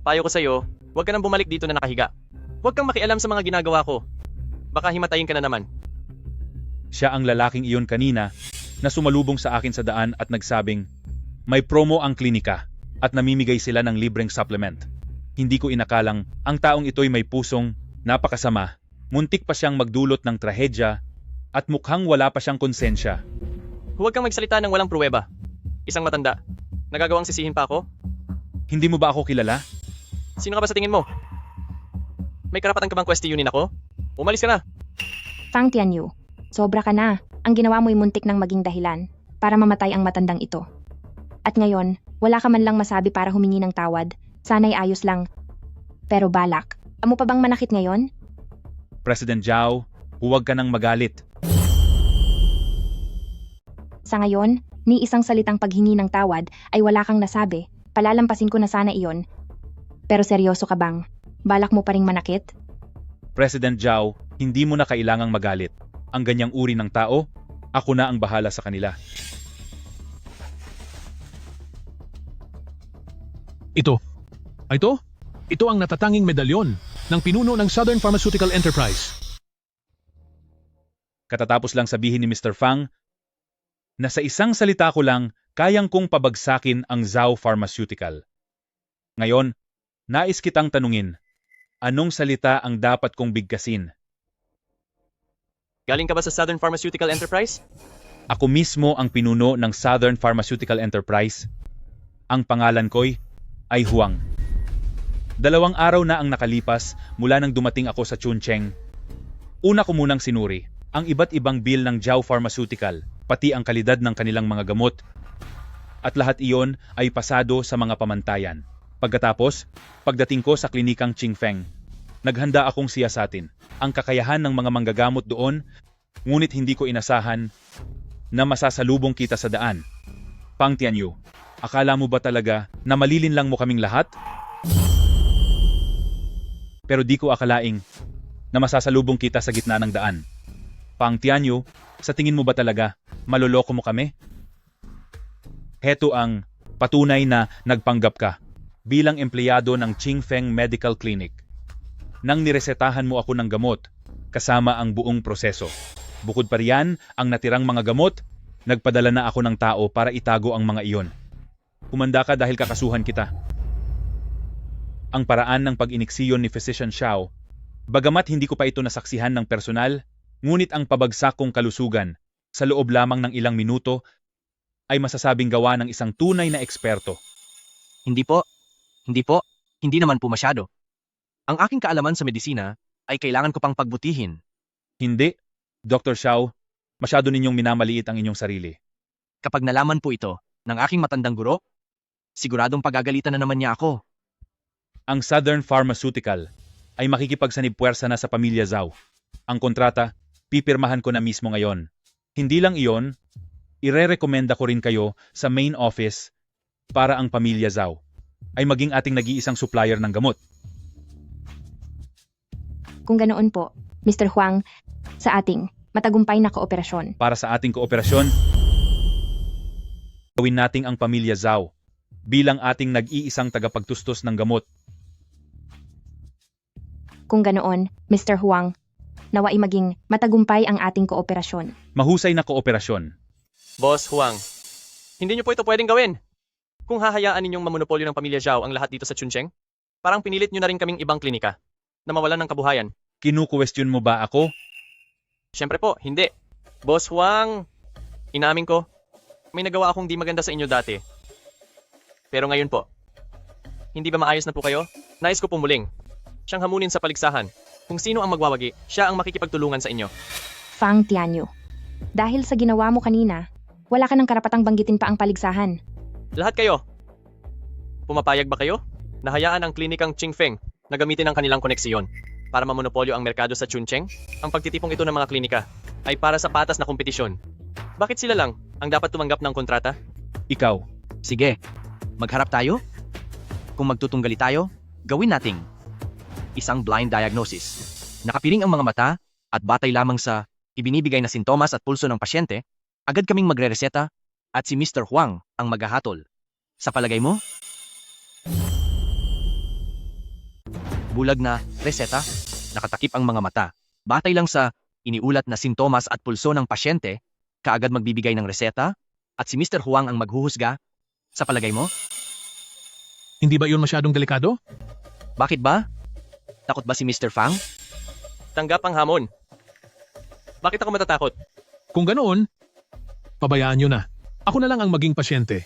payo ko sa'yo, huwag ka nang bumalik dito na nakahiga. Huwag kang makialam sa mga ginagawa ko. Baka himatayin ka na naman. Siya ang lalaking iyon kanina na sumalubong sa akin sa daan at nagsabing, may promo ang klinika at namimigay sila ng libreng supplement. Hindi ko inakalang ang taong ito'y may pusong napakasama, muntik pa siyang magdulot ng trahedya at mukhang wala pa siyang konsensya. Huwag kang magsalita ng walang pruweba. Isang matanda. Nagagawang sisihin pa ako? Hindi mo ba ako kilala? Sino ka ba sa tingin mo? May karapatan ka bang questionin ako? Umalis ka na. Fang Tianyu, sobra ka na. Ang ginawa mo'y muntik ng maging dahilan para mamatay ang matandang ito. At ngayon, wala ka man lang masabi para humingi ng tawad. Sana'y ayos lang. Pero balak, amo pa bang manakit ngayon? President Zhao, huwag ka nang magalit. Sa ngayon, ni isang salitang paghingi ng tawad ay wala kang nasabi. Palalampasin ko na sana iyon. Pero seryoso ka bang? Balak mo pa ring manakit? President Zhao, hindi mo na kailangang magalit. Ang ganyang uri ng tao, ako na ang bahala sa kanila. Ito ang natatanging medalyon ng pinuno ng Southern Pharmaceutical Enterprise. Katatapos lang sabihin ni Mr. Fang na sa isang salita ko lang kayang kong pabagsakin ang Zhao Pharmaceutical. Ngayon, nais kitang tanungin, anong salita ang dapat kong bigkasin? Galing ka ba sa Southern Pharmaceutical Enterprise? Ako mismo ang pinuno ng Southern Pharmaceutical Enterprise. Ang pangalan ko'y ay Huang. 2 araw na ang nakalipas mula nang dumating ako sa Chuncheng. Una ko munang sinuri ang iba't ibang bill ng Zhao Pharmaceutical, pati ang kalidad ng kanilang mga gamot. At lahat iyon ay pasado sa mga pamantayan. Pagkatapos, pagdating ko sa klinikang Qingfeng, naghanda akong siyasatin ang kakayahan ng mga manggagamot doon, ngunit hindi ko inasahan na masasalubong kita sa daan. Fang Tianyu, akala mo ba talaga na malilinlang mo kaming lahat? Pero di ko akalaing na masasalubong kita sa gitna ng daan. Fang Tianyu, sa tingin mo ba talaga maloloko mo kami? Heto ang patunay na nagpanggap ka bilang empleyado ng Qingfeng Medical Clinic. Nang niresetahan mo ako ng gamot, kasama ang buong proseso. Bukod pa riyan, ang natirang mga gamot, nagpadala na ako ng tao para itago ang mga iyon. Humanda ka dahil kakasuhan kita. Ang paraan ng pag-iniksiyon ni Physician Xiao, bagamat hindi ko pa ito nasaksihan ng personal, ngunit ang pabagsak kong kalusugan sa loob lamang ng ilang minuto ay masasabing gawa ng isang tunay na eksperto. Hindi po. Hindi naman po masyado. Ang aking kaalaman sa medisina ay kailangan ko pang pagbutihin. Hindi, Dr. Xiao, masyado ninyong minamaliit ang inyong sarili. Kapag nalaman po ito ng aking matandang guro, siguradong pagagalitan na naman niya ako. Ang Southern Pharmaceutical ay makikipagsanib-puwersa na sa pamilya Zhao. Ang kontrata, pipirmahan ko na mismo ngayon. Hindi lang iyon, ire-rekomenda ko rin kayo sa main office para ang pamilya Zhao ay maging ating nag-iisang supplier ng gamot. Kung ganoon po, Mr. Huang, sa ating matagumpay na kooperasyon. Para sa ating kooperasyon, Gawin nating ang pamilya Zhao bilang ating nag-iisang tagapagtustos ng gamot. Kung ganoon, Mr. Huang, naway maging matagumpay ang ating kooperasyon. Mahusay na kooperasyon. Boss Huang, hindi niyo po ito pwedeng gawin. Kung hahayaan ninyong mamonopolyo ng pamilya Zhao ang lahat dito sa Chuncheng, parang pinilit niyo na rin kaming ibang klinika na mawalan ng kabuhayan. Kinu-question mo ba ako? Siyempre po, hindi. Boss Huang, inamin ko, may nagawa akong di maganda sa inyo dati. Pero ngayon po, hindi ba maayos na po kayo? Nais ko pumuling. Siyang hamunin sa paligsahan. Kung sino ang magwawagi, siya ang makikipagtulungan sa inyo. Fang Tianyu, dahil sa ginawa mo kanina, wala ka ng karapatang banggitin pa ang paligsahan. Lahat kayo. Pumapayag ba kayo? Nahayaan ang klinikang Qingfeng na gamitin ang kanilang koneksyon para mamonopolyo ang merkado sa Chuncheng? Ang pagtitipong ito ng mga klinika ay para sa patas na kompetisyon. Bakit sila lang ang dapat tumanggap ng kontrata? Ikaw. Sige, magharap tayo? Kung magtutunggali tayo, gawin nating isang blind diagnosis. Nakapiring ang mga mata at batay lamang sa ibinibigay na sintomas at pulso ng pasyente, agad kaming magrereseta at si Mr. Huang ang maghahatol. Sa palagay mo? Bulag na reseta, nakatakip ang mga mata. Batay lang sa iniulat na sintomas at pulso ng pasyente, kaagad magbibigay ng reseta at si Mr. Huang ang maghuhusga. Sa palagay mo? Hindi ba yun masyadong delikado? Bakit ba? Takot ba si Mr. Fang? Tanggap ang hamon. Bakit ako matatakot? Kung ganoon, pabayaan nyo na. Ako na lang ang maging pasyente.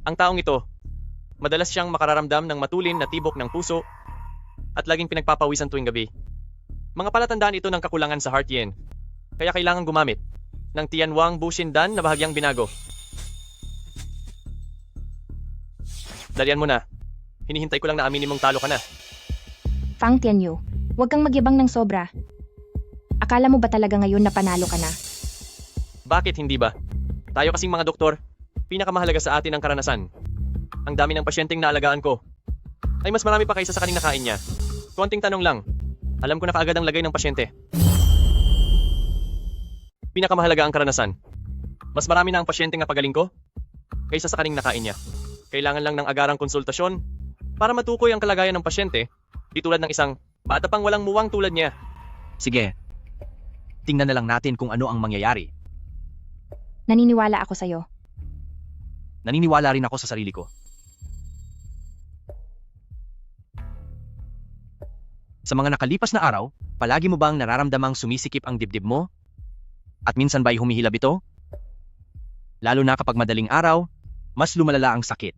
Ang taong ito, madalas siyang makararamdam ng matulin na tibok ng puso at laging pinagpapawisan tuwing gabi. Mga palatandaan ito ng kakulangan sa heart yen, kaya kailangan gumamit ng Tianwang Bushindan na bahagyang binago. Dalian mo na. Hinihintay ko lang na aminin mong talo ka na. Fang Tianyu, huwag kang magyabang ng sobra. Akala mo ba talaga ngayon na panalo ka na? Bakit hindi ba? Tayo kasing mga doktor, pinakamahalaga sa atin ang karanasan. Ang dami ng pasyenteng naalagaan ko ay mas marami pa kaysa sa kaning nakain niya. Konting tanong lang. Alam ko na kaagad ang lagay ng pasyente. Pinakamahalaga ang karanasan. Mas marami na ang pasyenteng napagaling ko kaysa sa kaning nakain niya. Kailangan lang ng agarang konsultasyon para matukoy ang kalagayan ng pasyente, di tulad ng isang bata pang walang muwang tulad niya. Sige, tingnan na lang natin kung ano ang mangyayari. Naniniwala ako sa'yo. Naniniwala rin ako sa sarili ko. Sa mga nakalipas na araw, palagi mo bang nararamdamang sumisikip ang dibdib mo? At minsan ba'y humihilab ito? Lalo na kapag madaling araw, mas lumalala ang sakit.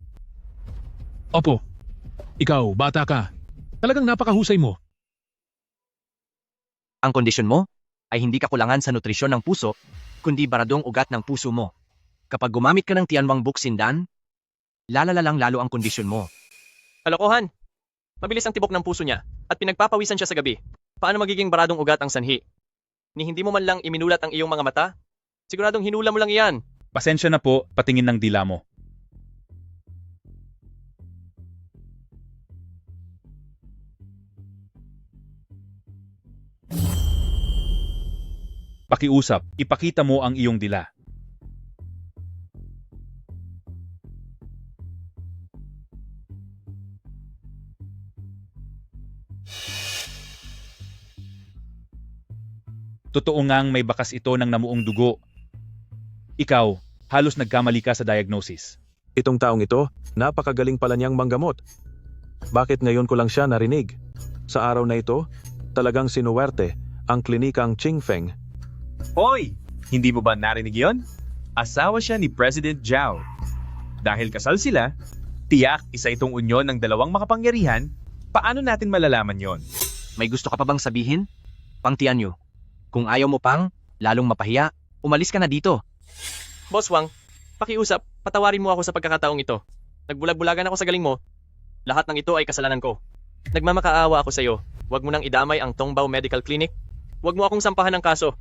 Opo. Ikaw, bata ka. Talagang napakahusay mo. Ang kondisyon mo ay hindi kakulangan sa nutrisyon ng puso, kundi baradong ugat ng puso mo. Kapag gumamit ka ng Tianwang Bushindan, lalala lang lalo ang kondisyon mo. Kalokohan! Mabilis ang tibok ng puso niya at pinagpapawisan siya sa gabi. Paano magiging baradong ugat ang sanhi? Ni hindi mo man lang iminulat ang iyong mga mata? Siguradong hinula mo lang iyan. Pasensya na po, patingin ng dila mo. Pakiusap, ipakita mo ang iyong dila. Totoo ngang may bakas ito ng namuong dugo. Ikaw, halos nagkamali ka sa diagnosis. Itong taong ito, napakagaling pala niyang manggamot. Bakit ngayon ko lang siya narinig? Sa araw na ito, talagang sinuwerte ang klinikang Qingfeng. Hoy! Hindi mo ba narinig yon? Asawa siya ni President Zhao. Dahil kasal sila, tiyak isa itong unyon ng dalawang makapangyarihan. Paano natin malalaman yon? May gusto ka pa bang sabihin? Pang Tianyu, kung ayaw mo pang, lalong mapahiya, umalis ka na dito. Boss Wang, pakiusap, patawarin mo ako sa pagkakataong ito. Nagbulag-bulagan ako sa galing mo. Lahat ng ito ay kasalanan ko. Nagmamakaawa ako sa iyo. Huwag mo nang idamay ang Tongbao Medical Clinic. Huwag mo akong sampahan ng kaso.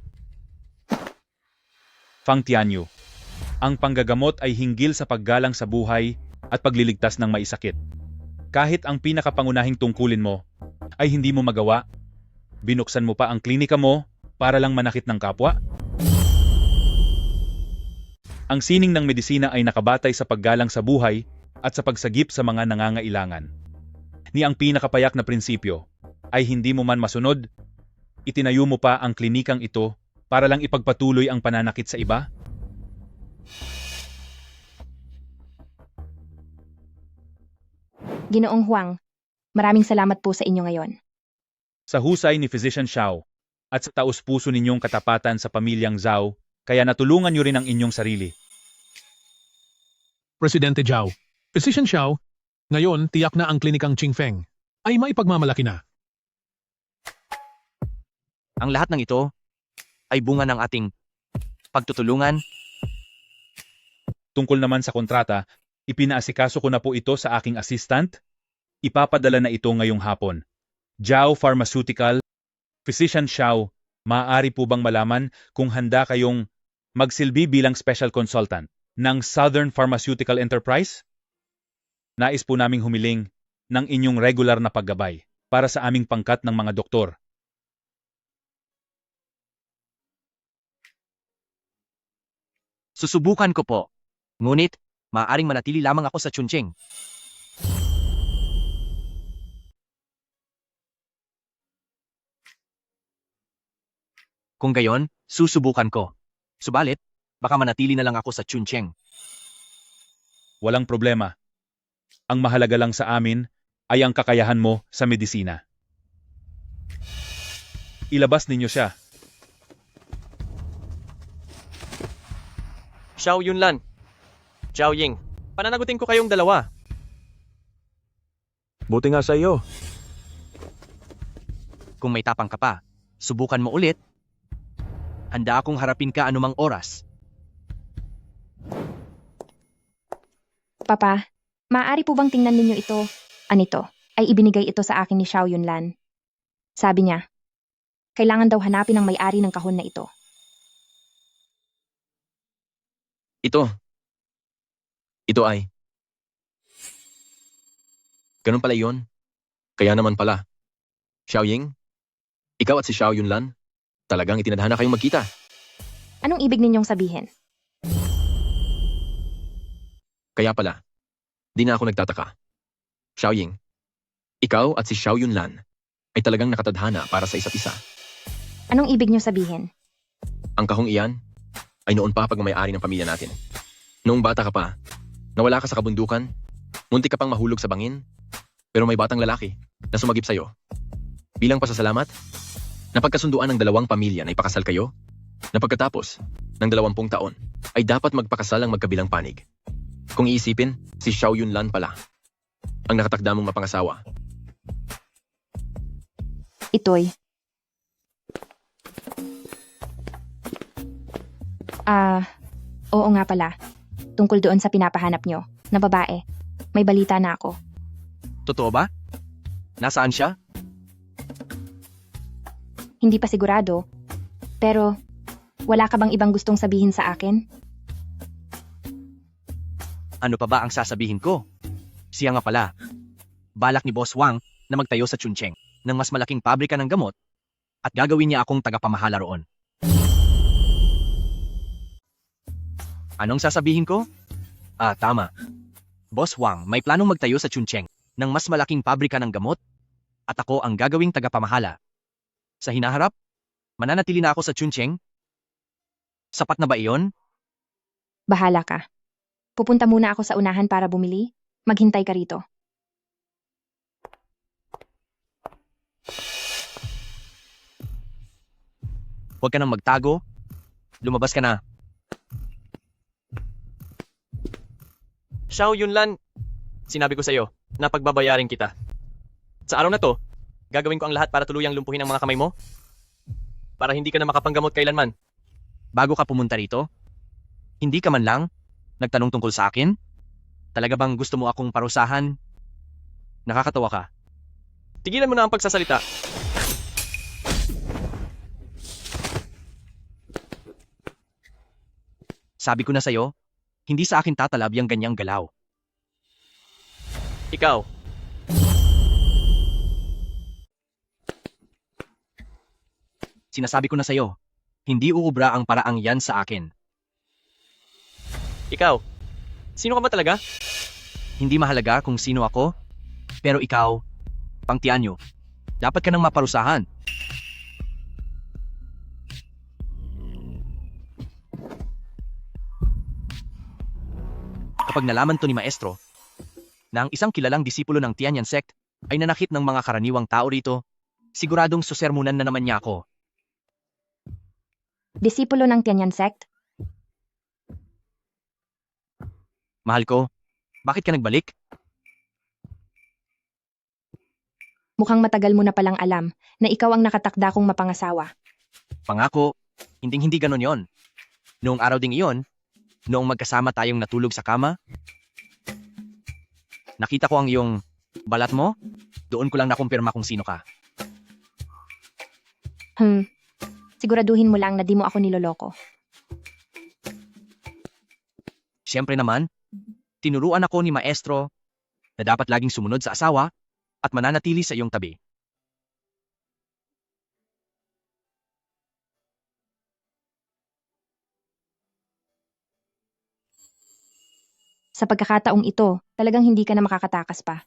Fang Tianyu, ang panggagamot ay hinggil sa paggalang sa buhay at pagliligtas ng maisakit. Kahit ang pinakapangunahing tungkulin mo ay hindi mo magawa, Binuksan mo pa ang klinika mo para lang manakit ng kapwa? Ang sining ng medisina ay nakabatay sa paggalang sa buhay at sa pagsagip sa mga nangangailangan. Ni ang pinakapayak na prinsipyo ay hindi mo man masunod, itinayo mo pa ang klinikang ito para lang ipagpatuloy ang pananakit sa iba? Ginoong Huang, maraming salamat po sa inyo ngayon. Sa husay ni Physician Xiao at sa taus-puso ninyong katapatan sa pamilyang Zhao, kaya natulungan nyo rin ang inyong sarili. Presidente Zhao, Physician Xiao, ngayon tiyak na ang klinikang Qingfeng ay maipagmamalaki na. Ang lahat ng ito ay bunga ng ating pagtutulungan. Tungkol naman sa kontrata, ipinaasikaso ko na po ito sa aking assistant. Ipapadala na ito ngayong hapon. Zhao Pharmaceutical, Physician Xiao, maaari po bang malaman kung handa kayong magsilbi bilang special consultant ng Southern Pharmaceutical Enterprise? Nais po naming humiling ng inyong regular na paggabay para sa aming pangkat ng mga doktor. Susubukan ko po. Ngunit, maaaring manatili lamang ako sa Chuncheng. Kung gayon, susubukan ko. Subalit, baka manatili na lang ako sa Chuncheng. Walang problema. Ang mahalaga lang sa amin ay ang kakayahan mo sa medisina. Ilabas ninyo siya. Xiao Yunlan, Zhao Ying, pananagutin ko kayong dalawa. Buti nga sa iyo. Kung may tapang ka pa, subukan mo ulit. Handa akong harapin ka anumang oras. Papa, maaari po bang tingnan ninyo ito? Anito, ay ibinigay ito sa akin ni Xiao Yunlan. Sabi niya, kailangan daw hanapin ang may-ari ng kahon na ito. Ito ay. Ganun pala yon. Kaya naman pala. Xiao Ying, ikaw at si Xiao Yunlan, talagang itinadhana kayong magkita. Anong ibig ninyong sabihin? Kaya pala, di na ako nagtataka. Xiao Ying, ikaw at si Xiao Yunlan ay talagang nakatadhana para sa isa't isa. Anong ibig niyo sabihin? Ang kahong iyan ay noon pa pagmamayari ng pamilya natin. Noong bata ka pa, nawala ka sa kabundukan, muntik ka pang mahulog sa bangin, pero may batang lalaki na sumagip sa'yo. Bilang pasasalamat, napagkasunduan ng dalawang pamilya na ipakasal kayo, na pagkatapos ng 20 taon ay dapat magpakasal ang magkabilang panig. Kung iisipin, si Xiao Yunlan pala ang nakatakda mong mapangasawa. Ito'y. Oo nga pala. Tungkol doon sa pinapahanap nyo, na babae. May balita na ako. Totoo ba? Nasaan siya? Hindi pa sigurado. Pero, wala ka bang ibang gustong sabihin sa akin? Ano pa ba ang sasabihin ko? Siya nga pala. Balak ni Boss Wang na magtayo sa Chuncheng ng mas malaking pabrika ng gamot at gagawin niya akong tagapamahala roon. Anong sasabihin ko? Tama. Boss Wang may planong magtayo sa Chuncheng ng mas malaking pabrika ng gamot at ako ang gagawing tagapamahala. Sa hinaharap, mananatili na ako sa Chuncheng? Sapat na ba iyon? Bahala ka. Pupunta muna ako sa unahan para bumili. Maghintay ka rito. Huwag ka nang magtago. Lumabas ka na. Xiao Yunlan, sinabi ko sa iyo na pagbabayarin kita. Sa araw na to, gagawin ko ang lahat para tuluyang lumpuhin ang mga kamay mo. Para hindi ka na makapanggamot kailanman. Bago ka pumunta rito, hindi ka man lang nagtanong tungkol sa akin? Talaga bang gusto mo akong parusahan? Nakakatawa ka. Tigilan mo na ang pagsasalita. Sabi ko na sa'yo, hindi sa akin tatalab yung ganyang galaw. Ikaw. Sinasabi ko na sa'yo, hindi uubra ang paraang yan sa akin. Ikaw, sino ka ba talaga? Hindi mahalaga kung sino ako, pero ikaw, pangtian nyo, dapat ka nang maparusahan. Kapag nalaman to ni Maestro, na ang isang kilalang disipulo ng Tianyan sect ay nanakit ng mga karaniwang tao rito, siguradong susermunan na naman niya ako. Disipulo ng Tianyan sect? Mahal ko, bakit ka nagbalik? Mukhang matagal mo na palang alam na ikaw ang nakatakda kong mapangasawa. Pangako, hindi ganon yon. Noong araw ding iyon, noong magkasama tayong natulog sa kama, nakita ko ang iyong balat mo, doon ko lang nakumpirma kung sino ka. Siguraduhin mo lang na di mo ako niloloko. Siyempre naman, tinuruan ako ni Maestro na dapat laging sumunod sa asawa at mananatili sa iyong tabi. Sa pagkakataong ito, talagang hindi ka na makakatakas pa.